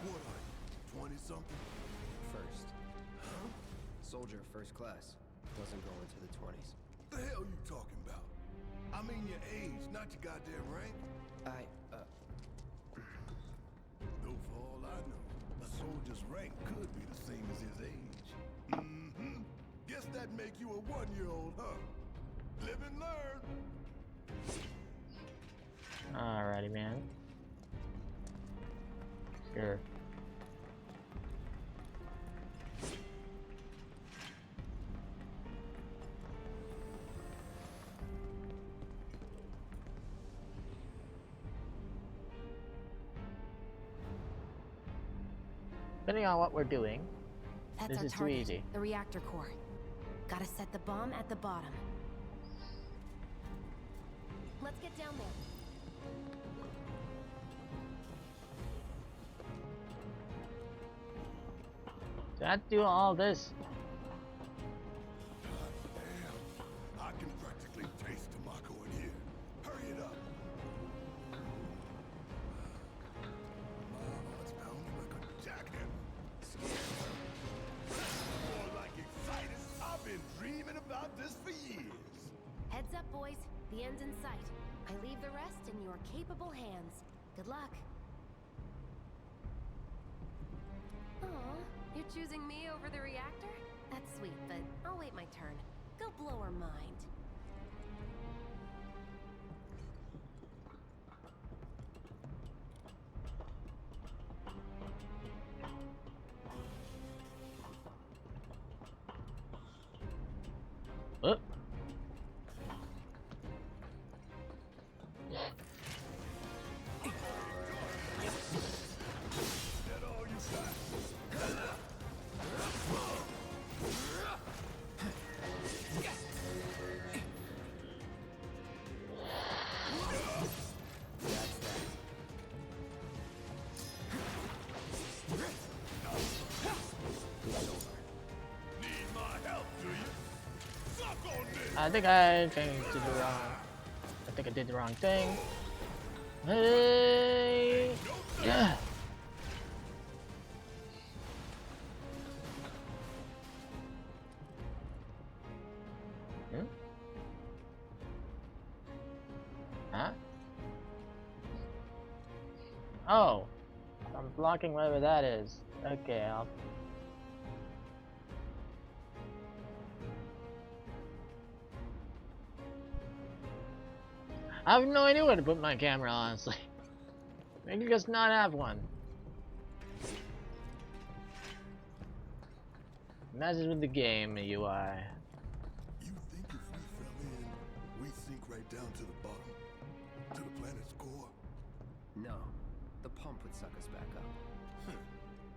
20-something? First. Soldier first class. Doesn't go into the 20s. The hell you talking about? I mean your age, not your goddamn rank. Though for all I know, a soldier's rank could be the same as his age. Mm-hmm. Guess that make you a 1-year-old, huh? Live and learn. Alrighty, man. Sure. Depending on what we're doing, That's this our is too target, easy. the reactor core. Gotta set the bomb at the bottom. Let's get down there. Did I do all this? Damn, I can practically taste Tamako in here. Hurry it up. My heart's pounding like a jackhammer. More like excited. I've been dreaming about this for years. Heads up, boys. The end's in sight. I leave the rest in your capable hands. Good luck. Aw, you're choosing me over the reactor? That's sweet, but I'll wait my turn. Go blow her mind. Oh. That all you got? Need my help, do you? Suck on this! I think I changed to the wrong. I think I did the wrong thing. Hey, yeah. Hmm? Huh? Oh, I'm blocking whatever that is. Okay, I'll. I have no idea where to put my camera, honestly. Maybe just not have one. Messes with the game, the UI. You think if we fell in, we'd sink right down to the bottom? To the planet's core? No, the pump would suck us back up.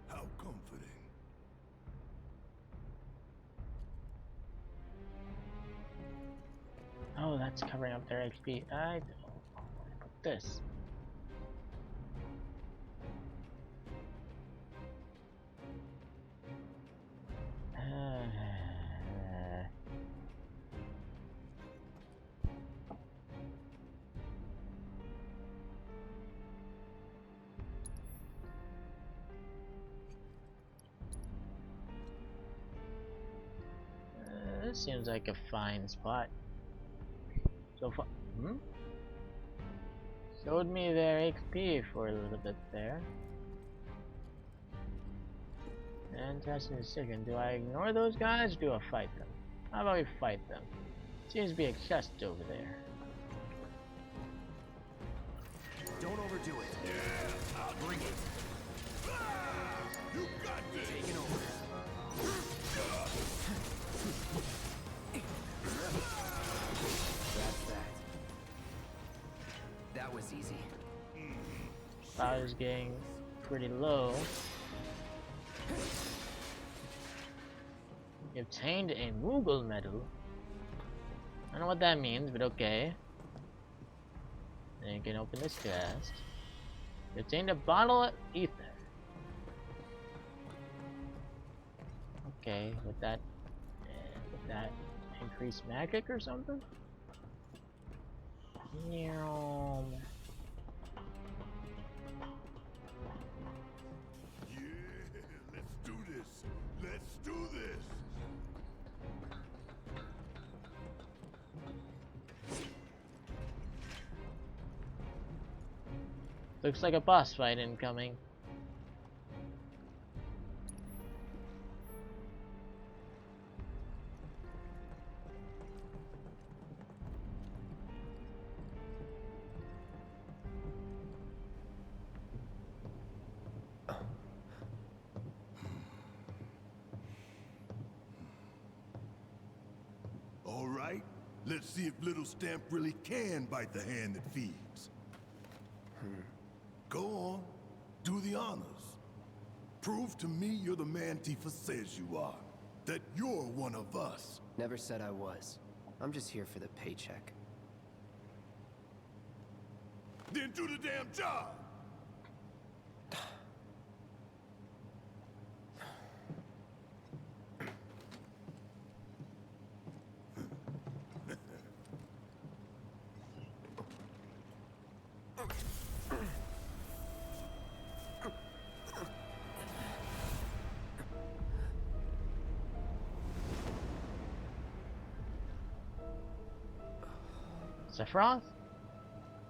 How comforting. Oh, that's covering up their XP. I don't know where to put this. This seems like a fine spot. So far, showed me their XP for a little bit there. Interesting decision. Do I ignore those guys or do I fight them? How about we fight them? Seems to be a chest over there. Don't overdo it. Yeah, I'll Bring it. You got this! Taking over. That's that. That was easy. Power's getting pretty low. You obtained a Moogle medal. I don't know what that means, but okay. Then you can open this chest. You obtained a bottle of ether. Okay, with that increased magic or something? Meow. Yeah, let's do this. Let's do this. Looks like a boss fight incoming. All right, let's see if Little Stamp really can bite the hand that feeds. Go on, do the honors. Prove to me you're the man Tifa says you are. That you're one of us. Never said I was. I'm just here for the paycheck. Then do the damn job! Sephiroth?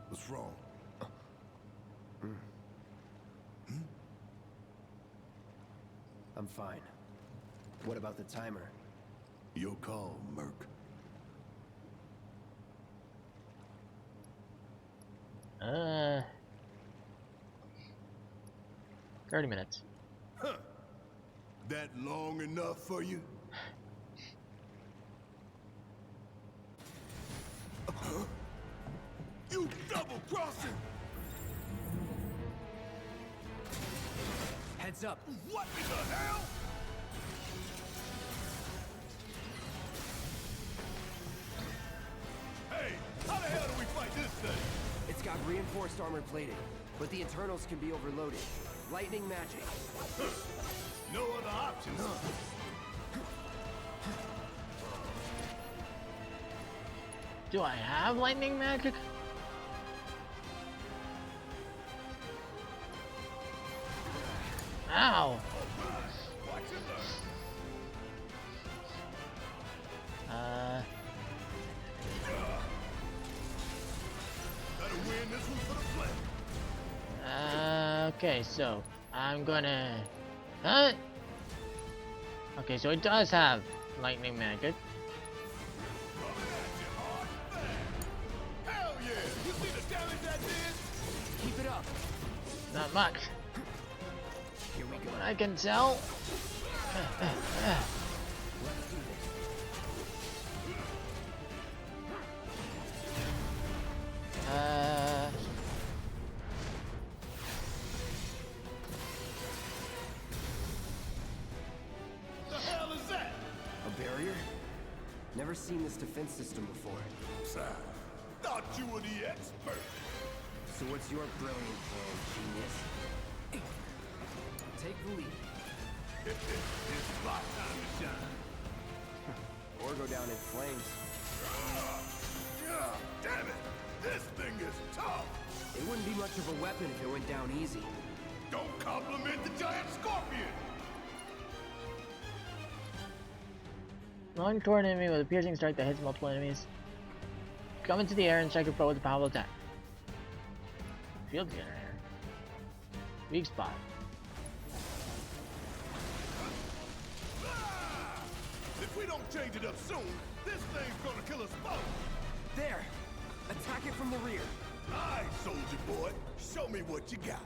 What's wrong? I'm fine. What about the timer? Your call, Merc. 30 minutes. Huh. That long enough for you? You double-crossing! Heads up! What in the hell? Hey, how the hell do we fight this thing? It's got reinforced armor plating, but the internals can be overloaded. Lightning magic. No other options, huh? Do I have lightning magic? Ow! Watch it learn. Gotta win this one for the flag. Okay, so I'm gonna. Huh? Okay, so it does have lightning magic. Coming at you hard and fast. Hell yeah! You see the damage that did? Keep it up. Not much. Here we go. What I can tell. Let's do this. The hell is that? A barrier? Never seen this defense system before. Sir, thought you were the expert. So what's your brilliant plan, genius? Take the lead. It's my time to shine. Or go down in flames. Damn it! This thing is tough! It wouldn't be much of a weapon if it went down easy. Don't compliment the giant scorpion! Launch toward an enemy with a piercing strike that hits multiple enemies. Come into the air and strike your foe with a powerful attack. Field generator. Weak spot. If we don't change it up soon, this thing's gonna kill us both! There! Attack it from the rear. Aye, soldier boy. Show me what you got.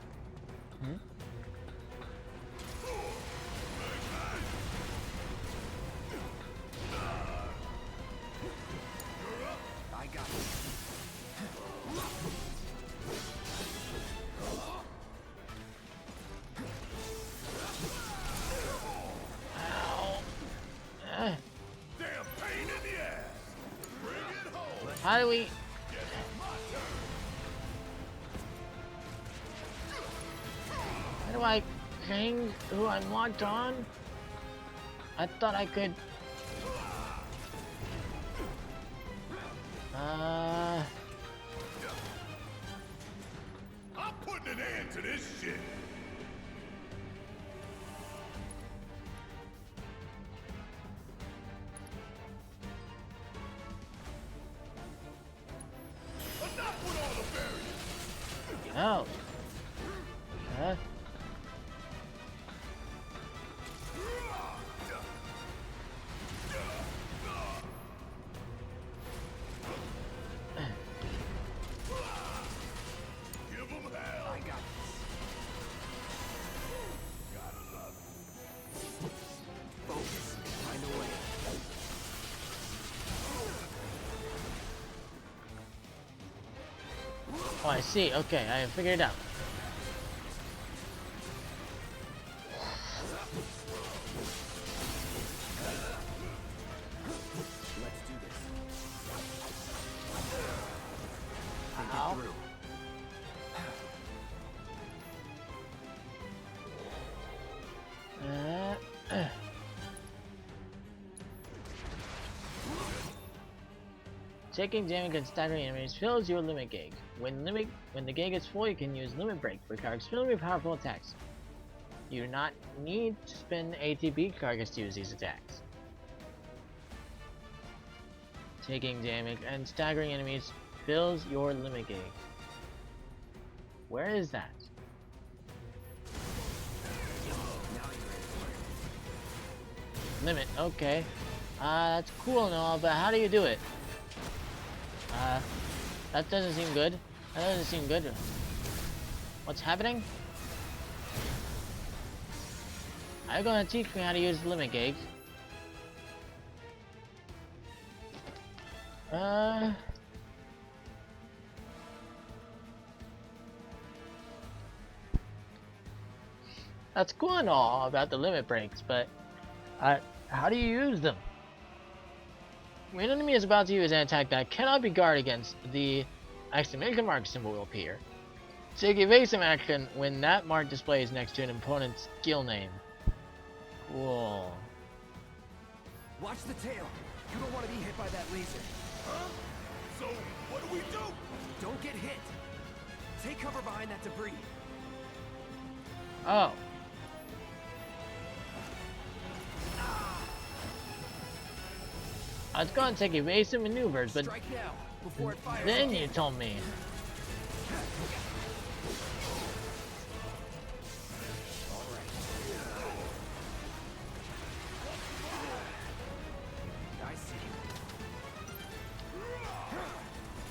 I got it. Ow. Damn pain in the ass! Bring it home! How do we? Guess it's my turn! How do I change who I'm locked on? I thought I could. I'm putting an end to this shit! Enough with all the barriers! Oh. Oh, I see. Okay, I figured it out. Let's do this. Ow. Through. Taking damage and staggering enemies fills your limit gauge. When the gauge is full, you can use limit break for cards extremely powerful attacks. You do not need to spend ATB cards to use these attacks. Taking damage and staggering enemies fills your limit gauge. Where is that? Limit, okay. That's cool and all, but how do you do it? That doesn't seem good. That doesn't seem good. What's happening? Are you gonna teach me how to use the limit gauge? That's cool and all about the limit breaks, but how do you use them? When an enemy is about to use an attack that cannot be guarded against, the exclamation mark symbol will appear. Take evasive action when that mark displays next to an opponent's skill name. Cool. Watch the tail. You don't want to be hit by that laser. Huh? So, what do we do? Don't get hit. Take cover behind that debris. Oh. I was gonna take evasive maneuvers, but Strike now, before it fires then again. you told me. I see.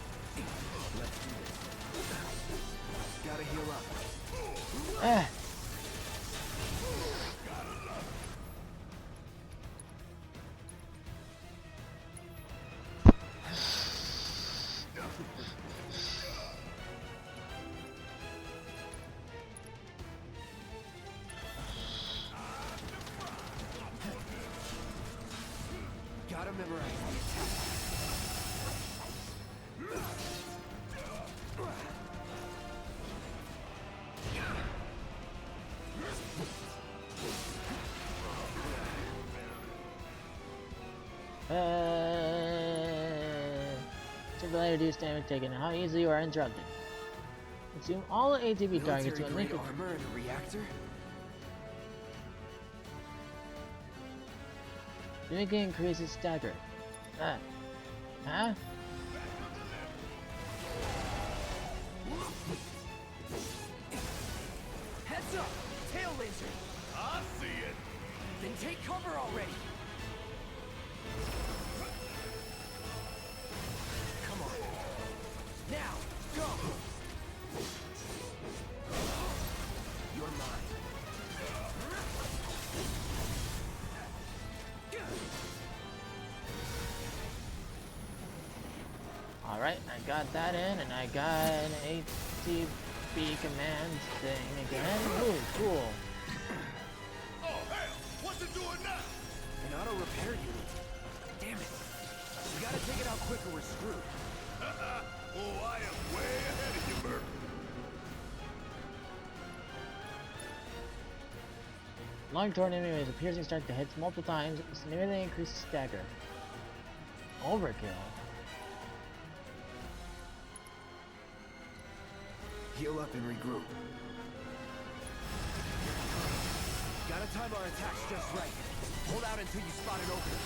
Let's do this. Gotta heal up. Gotta memorize the attack. Temporarily reduce damage taken. How easily you are interrupted. Consume all ATB targets Military when linked. grade armor and a reactor? Mimicking increases stagger. Huh? Heads up! Tail laser! I see it. Then take cover already! Come on. Now, go! You're mine. Alright, I got that in, and I got an ATB command thing again. Ooh, cool. Oh, hell! What's it doing now? An auto repair unit. Damn it. We gotta take it out quick or we're screwed. Oh, I am way ahead of you, Merc. Long torn enemy with a piercing strike that hits multiple times, significantly increases stagger. Overkill. Heal up and regroup. Gotta time our attacks just right. Hold out until you spot an opening.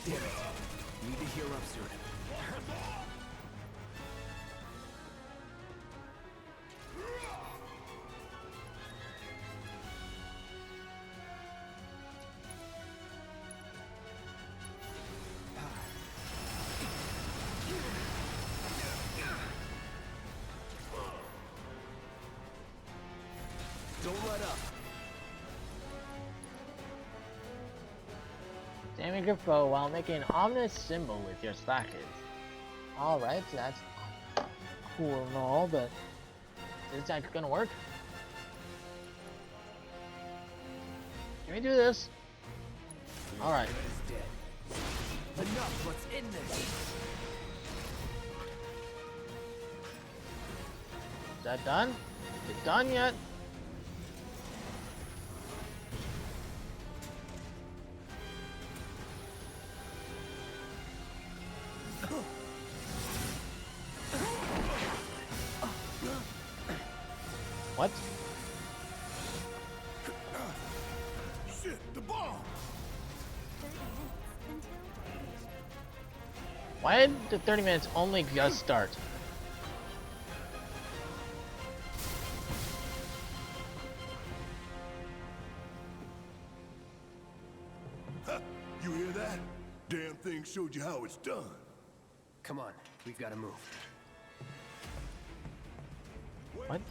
Damn it. Need to heal up soon. up. Damage your foe while making an ominous symbol with your slackers. Alright, so that's cool and all, but is that gonna work? Can we do this? Alright. Enough, what's in this? Is that done? Is it done yet? What? Shit, the bomb! Why did the 30 minutes only just start? Huh, you hear that? Damn thing showed you how it's done. Come on, we've got to move. What?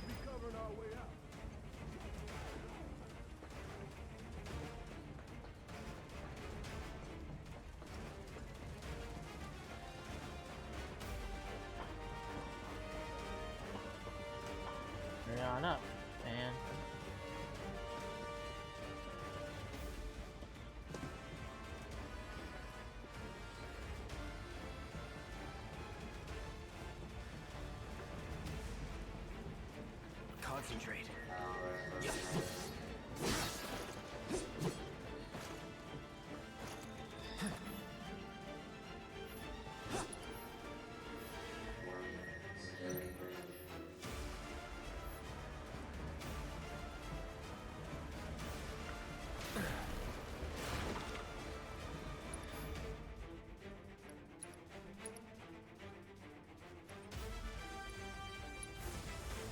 Hurry on up, man. Concentrate.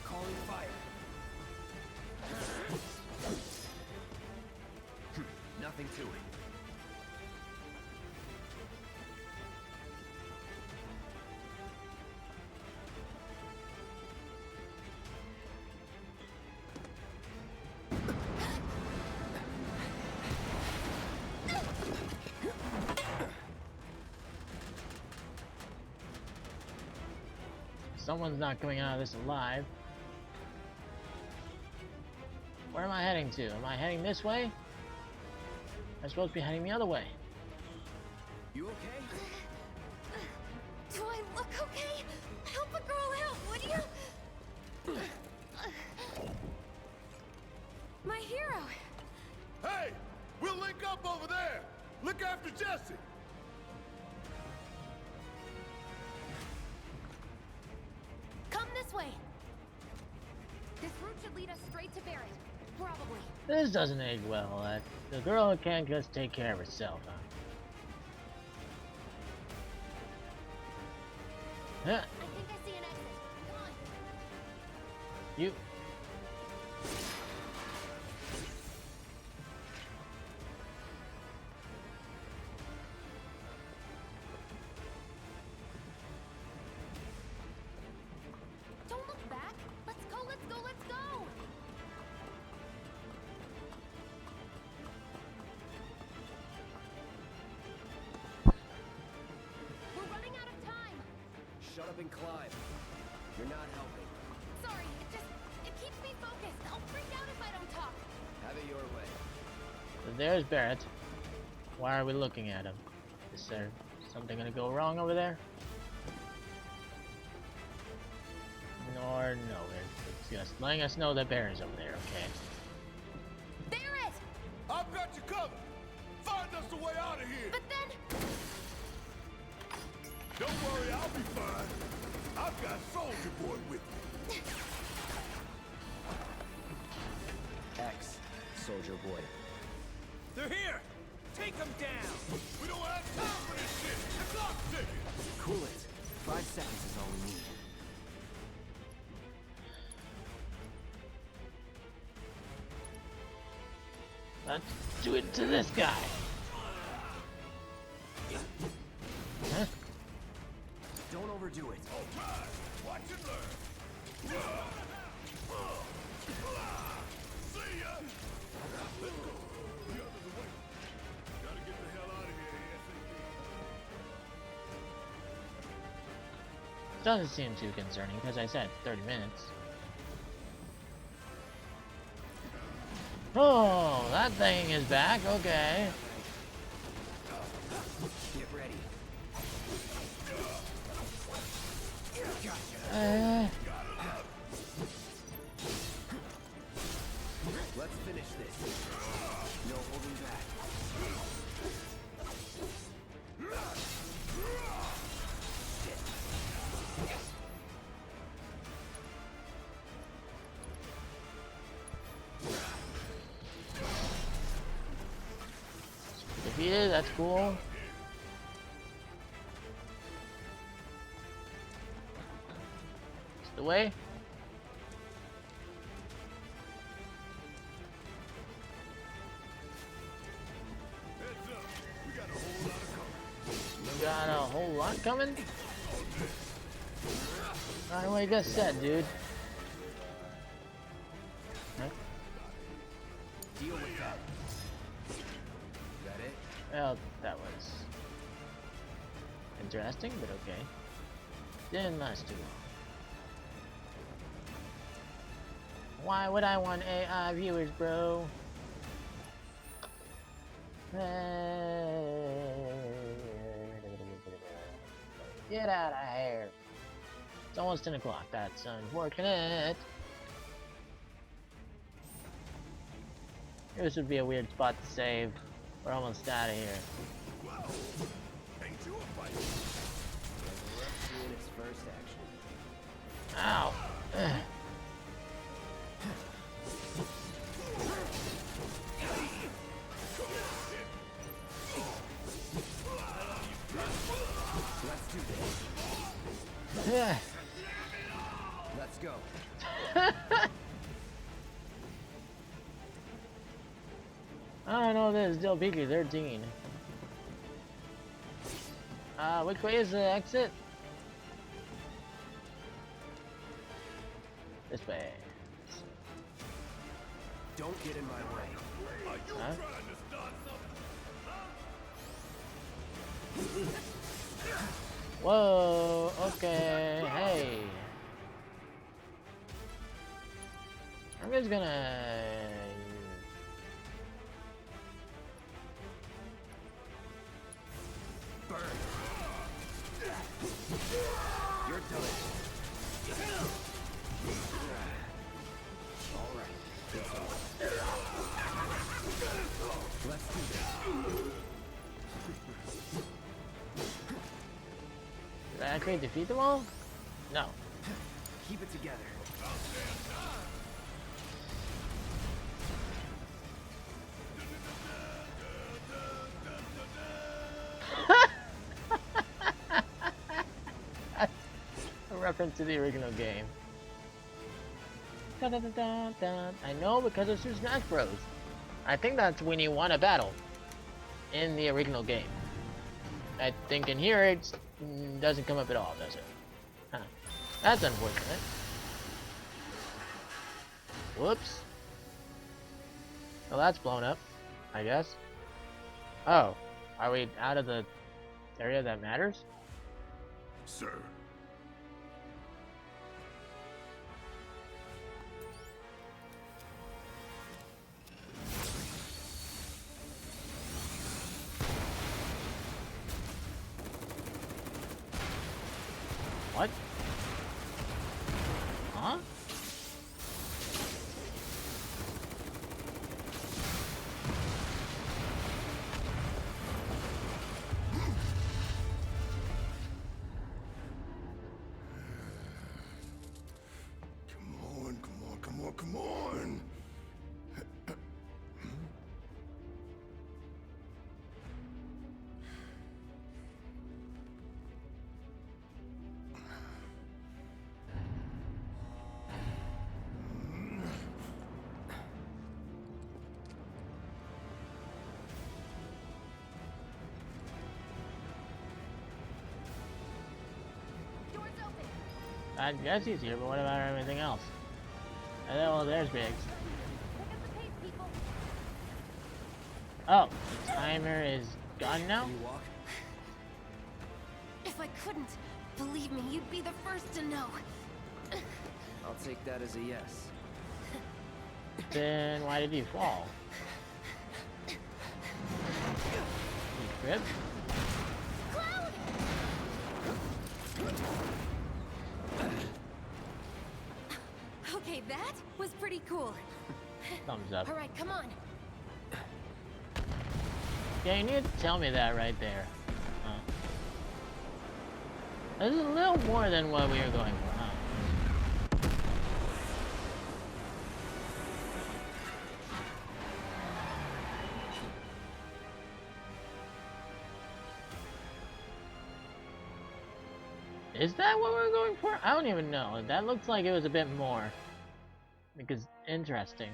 Calling fire. Nothing to it. Someone's not coming out of this alive. Where am I heading to? Am I heading this way? I'm supposed to be heading the other way. You okay? Do I look okay? Help a girl out, would you? My hero. Hey, we'll link up over there. Look after Jesse. Come this way. This route should lead us straight to Barrett. Probably. This doesn't age well. The girl can't just take care of herself, huh? Huh? I think I see an exit. Come on. You. Don't look back. Let's go, let's go, let's go. We're running out of time. Shut up and climb. You're not helping. Sorry, it keeps me focused. I'll freak out if I don't talk. Have it your way. So there's Barrett. Why are we looking at him? Is there something gonna go wrong over there? Or no, it's just letting us know that Barrett's over there, okay? Barrett! I've got you covered. Find us a way out of here. But then... Don't worry, I'll be fine. I've got Soldier Boy with me. X, Soldier Boy. They're here! Take them down! We don't have time for this shit. The clock's ticking. Cool it. 5 seconds is all we need. Let's do it to this guy. Huh? Don't overdo it. All right, watch and learn. See ya. Doesn't seem too concerning because I said 30 minutes. Oh, that thing is back. Okay. Get ready. Let's finish this. No holding back. Defeated, that's cool. It's the way. We got a whole lot coming. Alright, what you just said, dude. Huh? Deal with that. That it? Well, that was interesting, but okay. Didn't last too long. Why would I want AI viewers, bro? Get out of here. It's almost 10 o'clock. That's unfortunate. This would be a weird spot to save. We're almost out of here. Ain't you a fight? Doing its first action. Ow. Ugh. Let's do this. Yeah. Let's go. I don't know this is still PG-13. Which way is the exit? This way. Don't get in my way. Are you Huh? trying to start something? Whoa, okay, hey. I'm just gonna... Burn. You're done. All right. It's over. Let's do this. Did I actually defeat them all? No. Keep it together. A reference to the original game. Da, da, da, da, da. I know because of Super Smash Bros. I think that's when you won a battle in the original game. I think in here it doesn't come up at all, does it? Huh. That's unfortunate. Whoops. Well, that's blown up, I guess. Oh, are we out of the area that matters? Sir. What? Huh? Come on. Doors open. I guess he's here, but what about everything else? And then, well, there's Biggs. Pick up the pace, people. Oh, the timer is gone now? Can you walk? If I couldn't, Believe me, you'd be the first to know. I'll take that as a yes. Then why did he fall? He tripped? Cloud! Okay, that was pretty cool. Thumbs up. All right, come on. Yeah, you need to tell me that right there. This is a little more than what we were going for, huh? Is that what we're going for? I don't even know. That looks like it was a bit more. Because, interesting.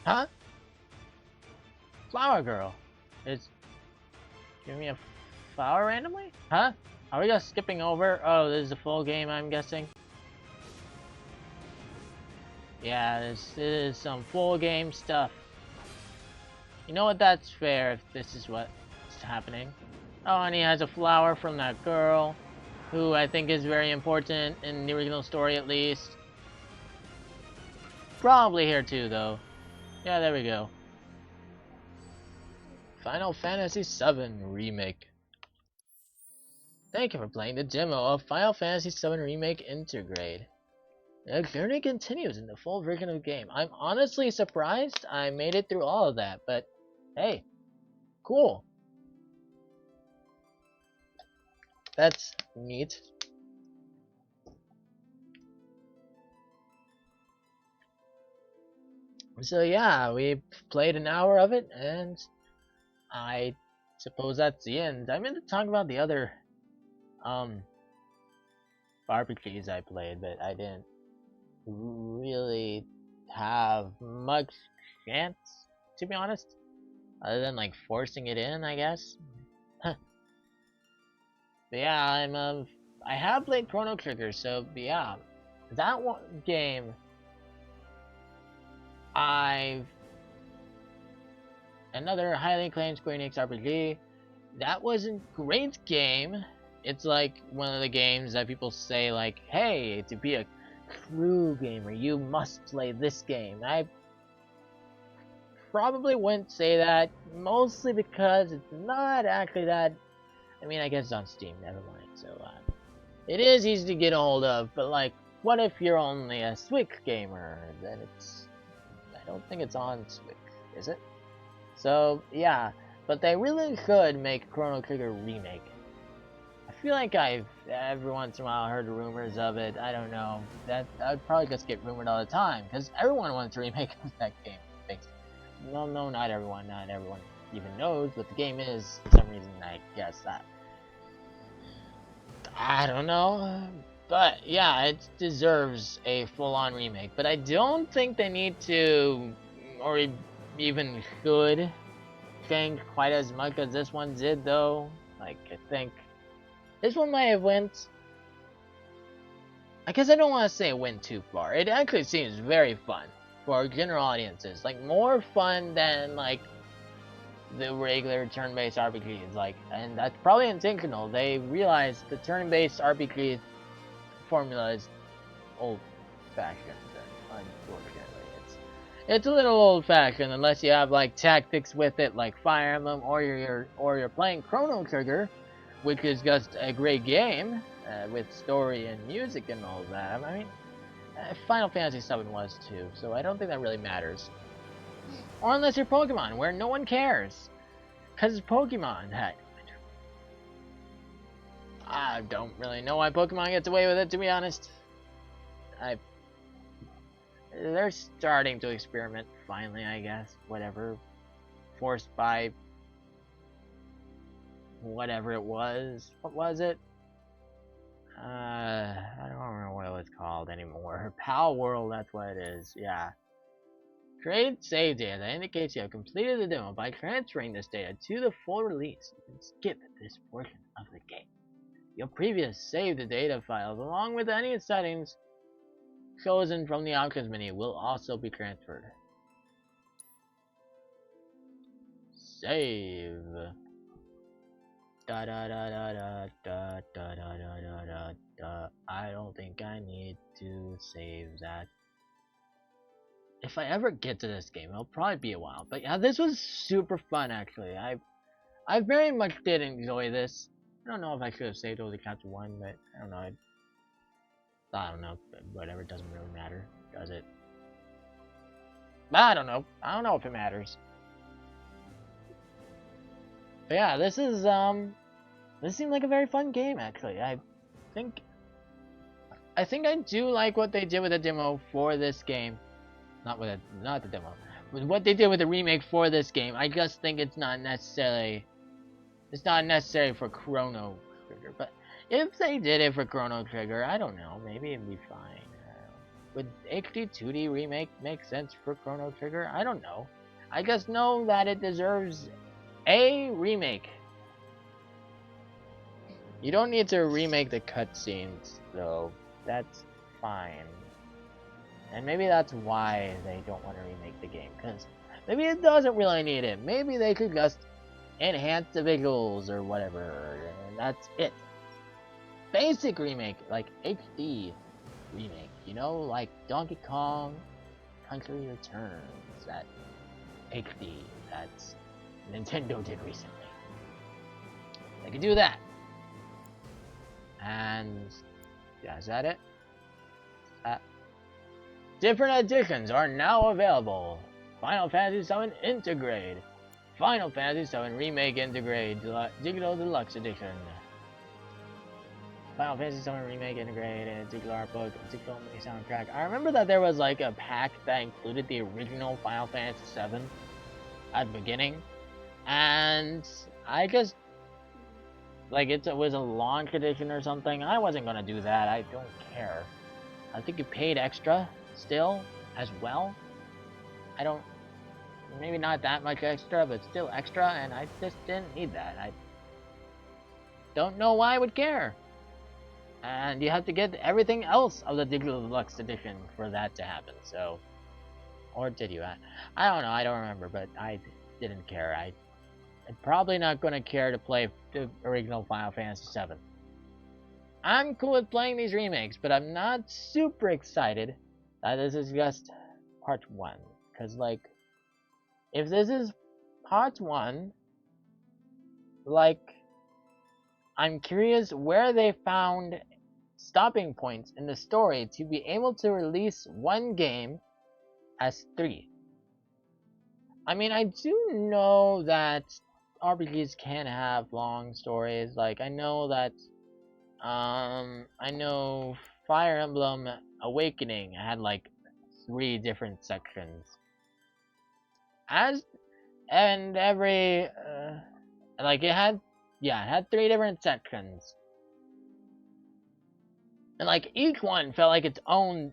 Huh? Flower girl. It's giving me a flower randomly? Huh? Are we just skipping over? Oh, this is a full game, I'm guessing. Yeah, this is some full game stuff. You know what? That's fair if this is what's happening. Oh, and he has a flower from that girl, who I think is very important in the original story at least. Probably here too, though. Yeah, there we go. Final Fantasy VII Remake. Thank you for playing the demo of Final Fantasy VII Remake Intergrade. The journey continues in the full version of the game. I'm honestly surprised I made it through all of that, but hey, cool. That's neat. So yeah, we played an hour of it, and I suppose that's the end. I meant to talk about the other RPGs I played, but I didn't really have much chance, to be honest, other than like forcing it in, I guess. But yeah, I have played Chrono Trigger, so yeah, that one game, another highly acclaimed Square Enix RPG. That was a great game. It's like one of the games that people say like, hey, to be a true gamer, you must play this game. I probably wouldn't say that, mostly because it's not actually that. I mean, I guess it's on Steam, never mind. So, it is easy to get a hold of, but like, what if you're only a Switch gamer? Then I don't think it's on Switch, is it? So, yeah, but they really should make Chrono Trigger Remake. I feel like I've every once in a while heard rumors of it. I don't know. That would probably just get rumored all the time because everyone wants to remake that game. No, not everyone. Not everyone even knows what the game is. For some reason, I guess that. I don't know, but yeah, it deserves a full-on remake. But I don't think they need to, or even should, change quite as much as this one did, though. Like, I think this one might have went. I guess I don't want to say it went too far. It actually seems very fun for general audiences, like more fun than like the regular turn-based RPGs. Like, and that's probably intentional. They realize the turn-based RPG formula is old-fashioned. Unfortunately, it's a little old-fashioned unless you have like tactics with it, like Fire Emblem, or you're playing Chrono Trigger, which is just a great game with story and music and all that. I mean, Final Fantasy VII was too, so I don't think that really matters. Or unless you're Pokemon, where no one cares, cause it's Pokemon. Heck, I don't really know why Pokemon gets away with it, to be honest. They're starting to experiment finally, I guess. Whatever, forced by whatever it was. What was it? I don't remember what it was called anymore. Pal World, that's what it is. Yeah. Create save data that indicates you have completed the demo. By transferring this data to the full release, you can skip this portion of the game. Your previous saved data files, along with any settings chosen from the options menu, will also be transferred. Save. Da da da da da da da da da da da. I don't think I need to save that. If I ever get to this game, it'll probably be a while. But yeah, this was super fun actually. I very much did enjoy this. I don't know if I should have saved only chapter 1, but I don't know. I don't know. Whatever, it doesn't really matter, does it? I don't know. I don't know if it matters. But yeah, this seemed like a very fun game actually. I think I do like what they did with the demo for this game. Not the demo. With what they did with the remake for this game. I just think it's not necessary for Chrono Trigger. But if they did it for Chrono Trigger, I don't know, maybe it'd be fine. Would HD 2D remake make sense for Chrono Trigger? I don't know. I just know that it deserves a remake. You don't need to remake the cutscenes, though. That's fine. And maybe that's why they don't want to remake the game, because maybe it doesn't really need it. Maybe they could just enhance the visuals or whatever, and that's it. Basic remake, like HD remake, you know, like Donkey Kong Country Returns, that HD that Nintendo did recently. They could do that. And yeah, is that it? Different editions are now available. Final Fantasy VII Integrate, Final Fantasy VII Remake Integrate Digital Deluxe Edition, Final Fantasy VII Remake Integrate, Digital Art Book, Digital Mini Soundtrack. I remember that there was like a pack that included the original Final Fantasy VII at the beginning, and I just like it was a launch edition or something. I wasn't gonna do that. I don't care. I think you paid extra still as well. I don't, maybe not that much extra, but still extra, and I just didn't need that. I don't know why I would care. And you have to get everything else of the Digital Deluxe Edition for that to happen, so. Or did you? I don't know, I don't remember, but I didn't care. I'm probably not going to care to play the original Final Fantasy VII. I'm cool with playing these remakes, but I'm not super excited that this is just part 1. Because, like, if this is part 1, like, I'm curious where they found stopping points in the story to be able to release one game as 3. I mean, I do know that RPGs can have long stories. Like, I know that I know Fire Emblem Awakening had like 3 different sections. And every like it had 3 different sections. And like each one felt like its own,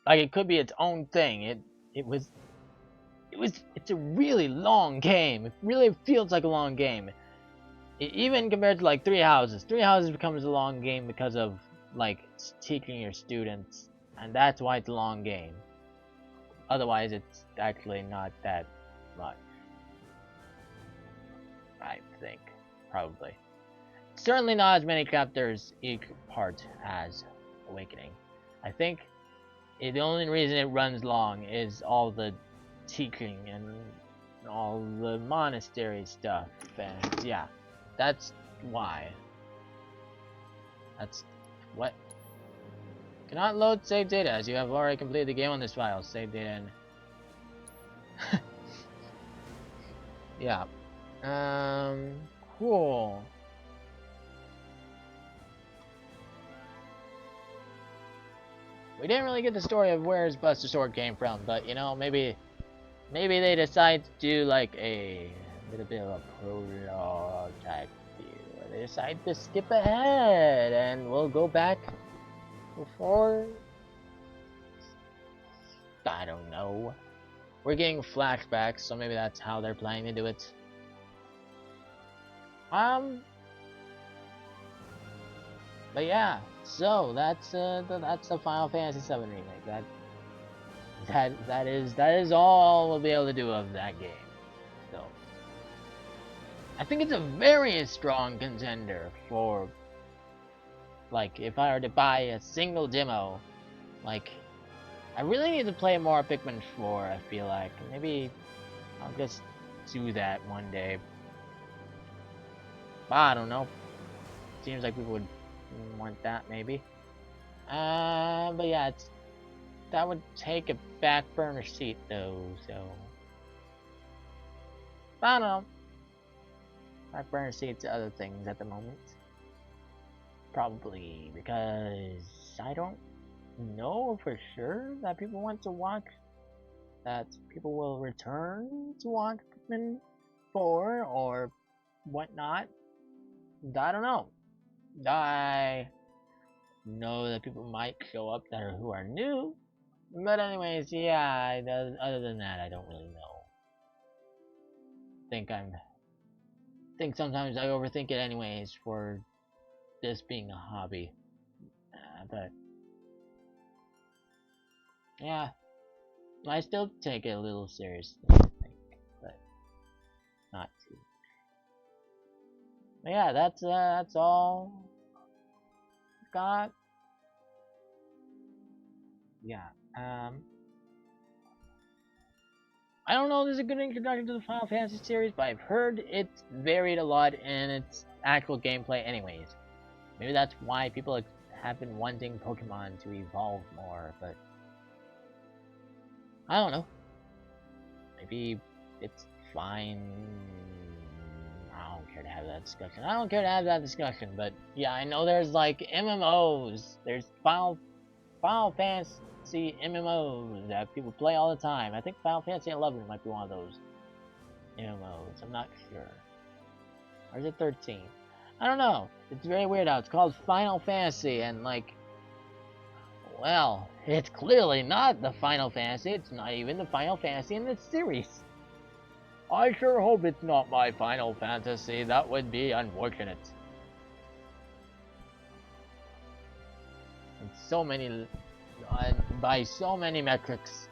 like it could be its own thing. It's a really long game. It really feels like a long game. Even compared to like 3 Houses. 3 Houses becomes a long game because of like teaching your students, and that's why it's a long game. Otherwise, it's actually not that much. I think, probably. Certainly not as many chapters each part as Awakening. I think the only reason it runs long is all the teaching and all the monastery stuff, and yeah. That's why. That's what. Cannot load save data as you have already completed the game on this file. Save data and yeah. Cool. We didn't really get the story of where his Buster Sword came from, but you know, maybe they decide to do like a little bit of a prologue type view, where they decide to skip ahead and we'll go back before, I don't know. We're getting flashbacks, so maybe that's how they're planning to do it. But yeah, so that's the Final Fantasy VII remake. That is all we'll be able to do of that game. So I think it's a very strong contender for, like, if I were to buy a single demo. Like, I really need to play more Pikmin 4. I feel like maybe I'll just do that one day. But I don't know. Seems like people would want that maybe. But yeah, that would take a back burner seat though, so I don't know. Back burner seat to other things at the moment. Probably because I don't know for sure that people want to watch, that people will return to watch Pikmin 4 or whatnot. I don't know. I know that people might show up who are new, but anyways, yeah. Other than that, I don't really know. Think sometimes I overthink it anyways for this being a hobby, but yeah, I still take it a little seriously, I think, but not too. But yeah, that's all I've got. Yeah. I don't know if this is a good introduction to the Final Fantasy series, but I've heard it's varied a lot in its actual gameplay anyways. Maybe that's why people have been wanting Pokemon to evolve more, but I don't know. Maybe it's fine. I don't care to have that discussion. I don't care to have that discussion, but yeah, I know there's like MMOs. There's Final Fantasy MMOs that people play all the time. I think Final Fantasy 11 might be one of those MMOs. I'm not sure. Or is it 13? I don't know. It's very weird how it's called Final Fantasy, and like, well, it's clearly not the Final Fantasy. It's not even the Final Fantasy in this series. I sure hope it's not my Final Fantasy. That would be unfortunate. And so many, by so many metrics.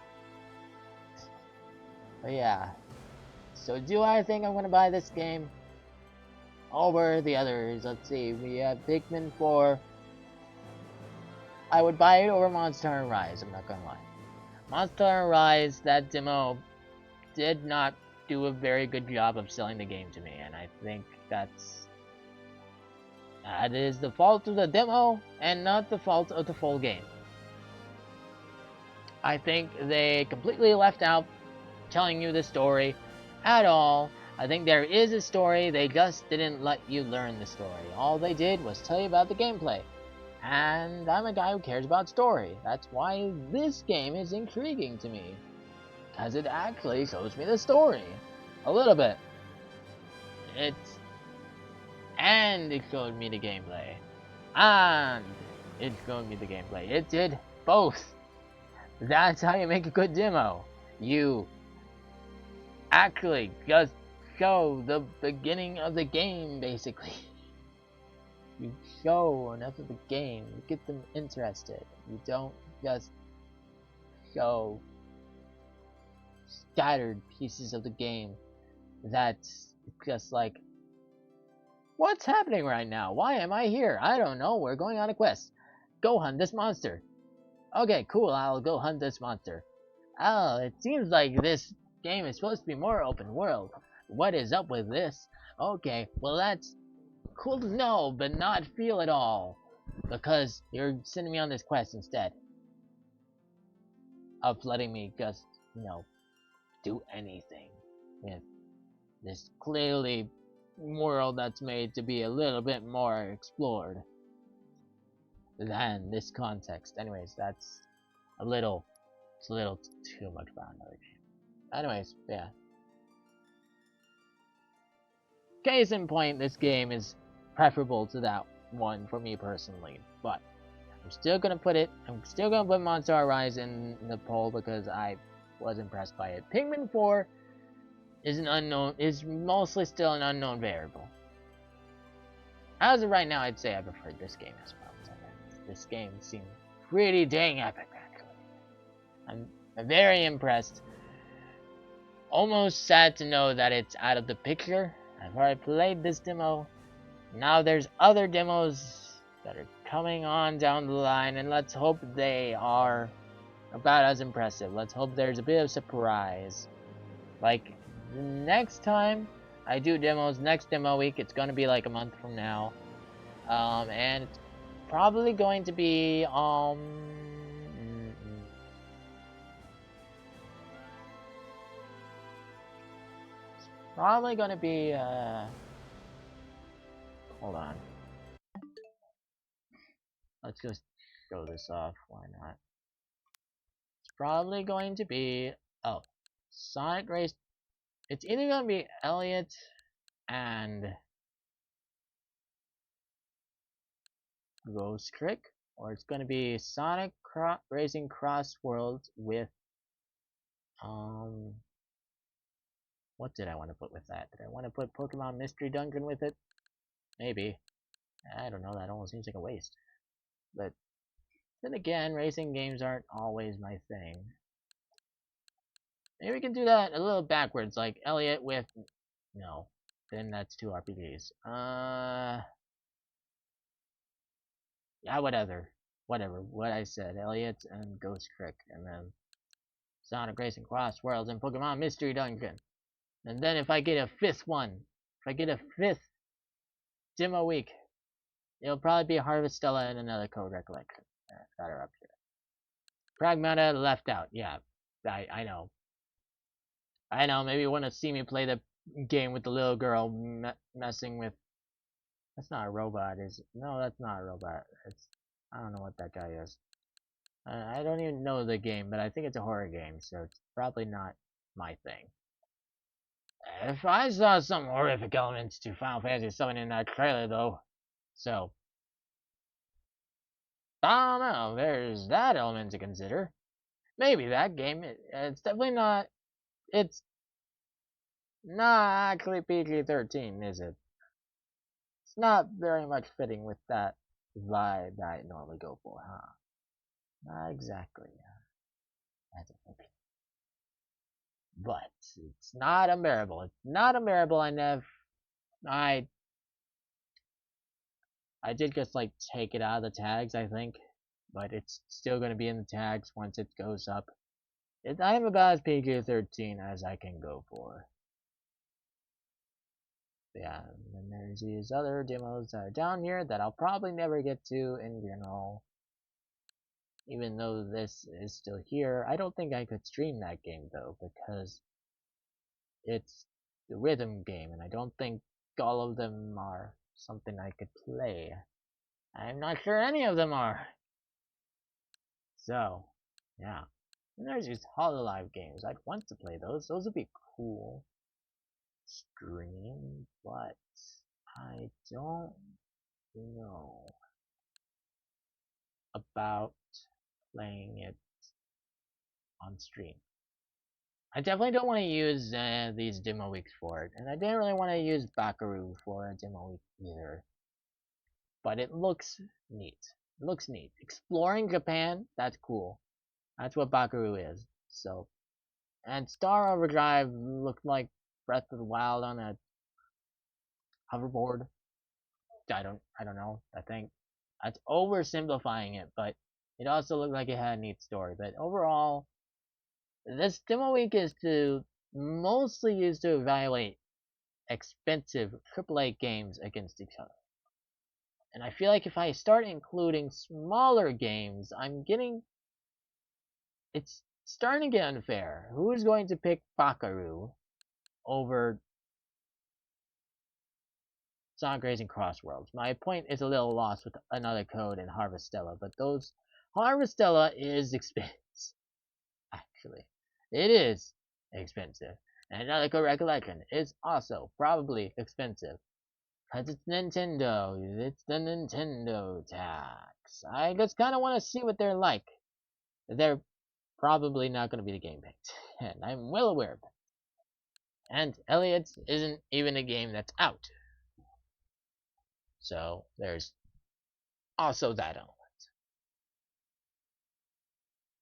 But yeah. So do I think I'm gonna buy this game over the others? Let's see. We have Pikmin 4. I would buy it over Monster Hunter Rise. I'm not gonna lie. Monster Hunter Rise, that demo did not do a very good job of selling the game to me, and I think that is the fault of the demo and not the fault of the full game. I think they completely left out telling you the story at all. I think there is a story, they just didn't let you learn the story. All they did was tell you about the gameplay. And I'm a guy who cares about story. That's why this game is intriguing to me. Because it actually shows me the story. A little bit. And it showed me the gameplay. And it showed me the gameplay. It did both. That's how you make a good demo. You actually just show the beginning of the game, basically. You show enough of the game, you get them interested. You don't just show scattered pieces of the game that's just like, what's happening right now? Why am I here? I don't know. We're going on a quest. Go hunt this monster. Okay, cool. I'll go hunt this monster. Oh, it seems like this game is supposed to be more open world. What is up with this? Okay, well that's cool to know, but not feel at all. Because you're sending me on this quest instead of letting me just, do anything with this clearly world that's made to be a little bit more explored than this context. Anyways, it's a little too much about another game. Anyways, yeah. Case in point, this game is preferable to that one for me personally, but I'm still gonna put Monster Hunter Rise in the poll because I was impressed by it. Pikmin 4 is mostly still an unknown variable. As of right now, I'd say I preferred this game as well. this game seemed pretty dang epic, actually. I'm very impressed. Almost sad to know that it's out of the picture. I've already played this demo. Now there's other demos that are coming on down the line, and let's hope they are about as impressive. Let's hope there's a bit of surprise. Like, next time I do demos, next demo week, it's gonna be like a month from now. And it's probably going to be, it's probably gonna be, hold on. Let's just throw this off, why not? It's probably going to be, oh, Sonic Race. It's either gonna be Elliot and Ghost Creek, or it's gonna be Sonic Racing Cross Worlds with, what did I want to put with that? Did I want to put Pokemon Mystery Dungeon with it? Maybe. I don't know, that almost seems like a waste. But then again, racing games aren't always my thing. Maybe we can do that a little backwards, like Elliot with... No. Then that's 2 RPGs. Yeah, whatever. Whatever. What I said. Elliot and Ghost Creek. And then Sonic Racing Cross Worlds and Pokemon Mystery Dungeon. And then if I get a 5th one, if I get a 5th demo week, it'll probably be Harvestella and another Code Recollection that are up here. Pragmata left out. Yeah, I know. I know, maybe you want to see me play the game with the little girl messing with... That's not a robot, is it? No, that's not a robot. It's... I don't know what that guy is. I don't even know the game, but I think it's a horror game, so it's probably not my thing. If I saw some horrific elements to Final Fantasy VII in that trailer, though, so... I don't know, there's that element to consider. Maybe that game, it's definitely not... It's not actually PG-13, is it? It's not very much fitting with that vibe that I normally go for, huh? Not exactly. I don't think. But it's not unbearable. It's not unbearable. I did just like take it out of the tags, I think, but it's still gonna be in the tags once it goes up. I'm about as PG-13 as I can go for. Yeah, and then there's these other demos that are down here that I'll probably never get to in general. Even though this is still here, I don't think I could stream that game though, because it's the rhythm game, and I don't think all of them are something I could play. I'm not sure any of them are. So, yeah. And there's these Hololive games. I'd want to play those. Those would be cool. Stream, but I don't know about playing it on stream. I definitely don't want to use these demo weeks for it, and I didn't really want to use Bakaru for a demo week either. But it looks neat. It looks neat. Exploring Japan, that's cool. That's what Bakaru is. So, and Star Overdrive looked like Breath of the Wild on a hoverboard. I don't know. I think that's oversimplifying it, but it also looked like it had a neat story. But overall, this demo week is mostly used to evaluate expensive AAA games against each other. And I feel like if I start including smaller games, it's starting to get unfair. Who's going to pick Bakaru over Sonic Racing Cross Worlds? My point is a little lost with another code in Harvestella, but Harvestella is expensive. Actually, it is expensive. And another code recollection is also probably expensive. Because it's Nintendo. It's the Nintendo tax. I just kind of want to see what they're like. They're probably not going to be the game picked. And I'm well aware of that. And Elliot's isn't even a game that's out. So, there's also that element.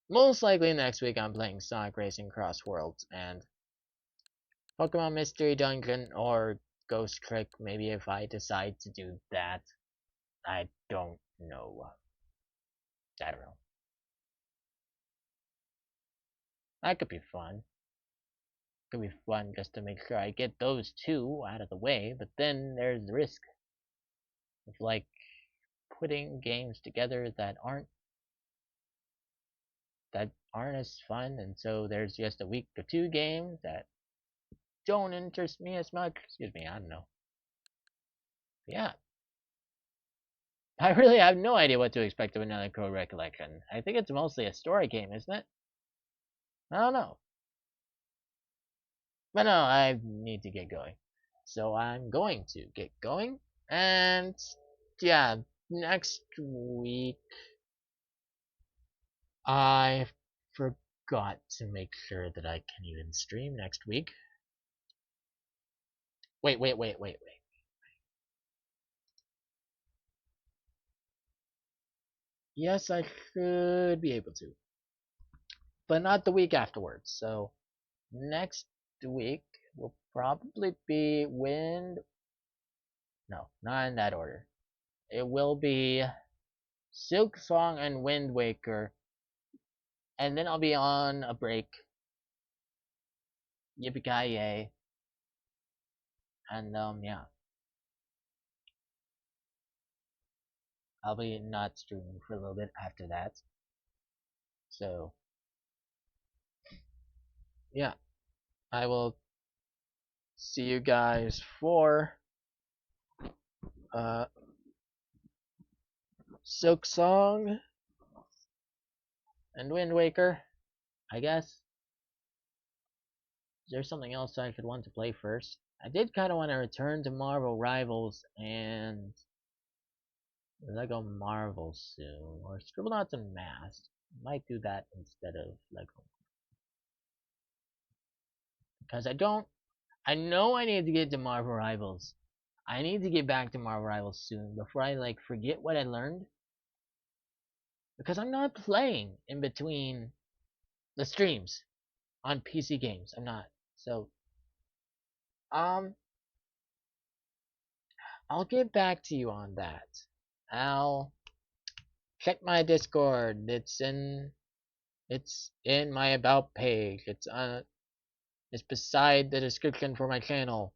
most likely next week I'm playing Sonic Racing Cross Worlds and Pokemon Mystery Dungeon or Ghost Trick, maybe if I decide to do that. I don't know. I don't know. That could be fun. Could be fun just to make sure I get those two out of the way, but then there's the risk of like putting games together that aren't as fun, and so there's just a week or two games that don't interest me as much. Excuse me, I don't know. Yeah. I really have no idea what to expect of another Code Recollection. I think it's mostly a story game, isn't it? I don't know. But no, I need to get going. So I'm going to get going. And yeah, next week I forgot to make sure that I can even stream next week. Wait. Yes, I should be able to. But not the week afterwards. So next week will probably be no, not in that order. It will be Silk Song and Wind Waker, and then I'll be on a break. Yippee-ki-yay. And yeah. I'll be not streaming for a little bit after that. So yeah, I will see you guys for Silk Song and Wind Waker, I guess. Is there something else I could want to play first? I did kind of want to return to Marvel Rivals and Lego Marvel soon, or Scribblenauts Unmasked. Might do that instead of Lego. Because I know I need to get to Marvel Rivals. I need to get back to Marvel Rivals soon before I like forget what I learned. Because I'm not playing in between the streams on PC games. I'm not. So um I'll get back to you on that. I'll check my Discord. It's in my about page. It's beside the description for my channel.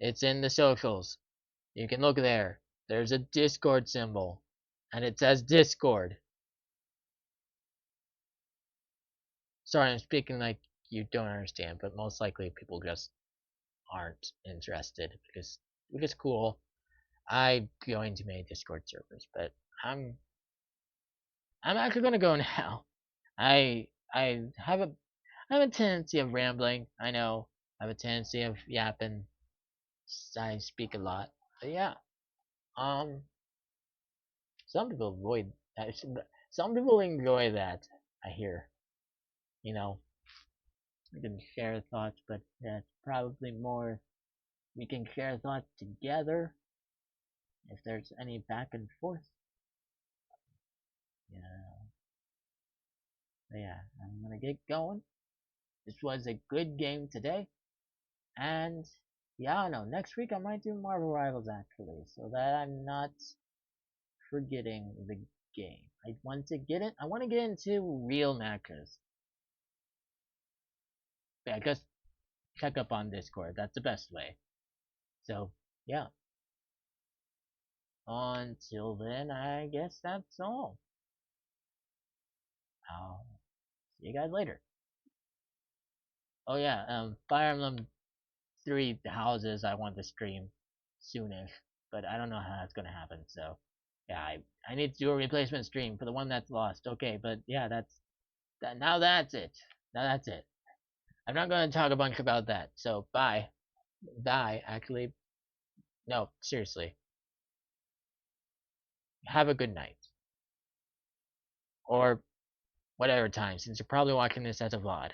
It's in the socials. You can look there. There's a Discord symbol and it says Discord. Sorry, I'm speaking like you don't understand, but most likely people just aren't interested which is cool. I'm going to make Discord servers, but I'm actually gonna go now. I have a tendency of rambling. I know I have a tendency of yapping. I speak a lot, but yeah. Um, some people avoid. Some people enjoy that. I hear. You know, we can share thoughts, but that's probably more. We can share thoughts together if there's any back and forth. Yeah. But yeah, I'm gonna get going. This was a good game today, and yeah, I don't know. Next week I might do Marvel Rivals actually, so that I'm not forgetting the game. I want to get it. I want to get into real matches. Yeah, just check up on Discord. That's the best way. So yeah. Until then, I guess that's all. I'll see you guys later. Oh yeah, Fire Emblem 3 houses I want to stream soonish, but I don't know how that's gonna happen. So yeah, I need to do a replacement stream for the one that's lost. Okay, but yeah, now that's it. Now that's it. I'm not gonna talk a bunch about that. So bye. Bye. Actually, no, seriously. Have a good night or whatever time, since you're probably watching this as a VOD.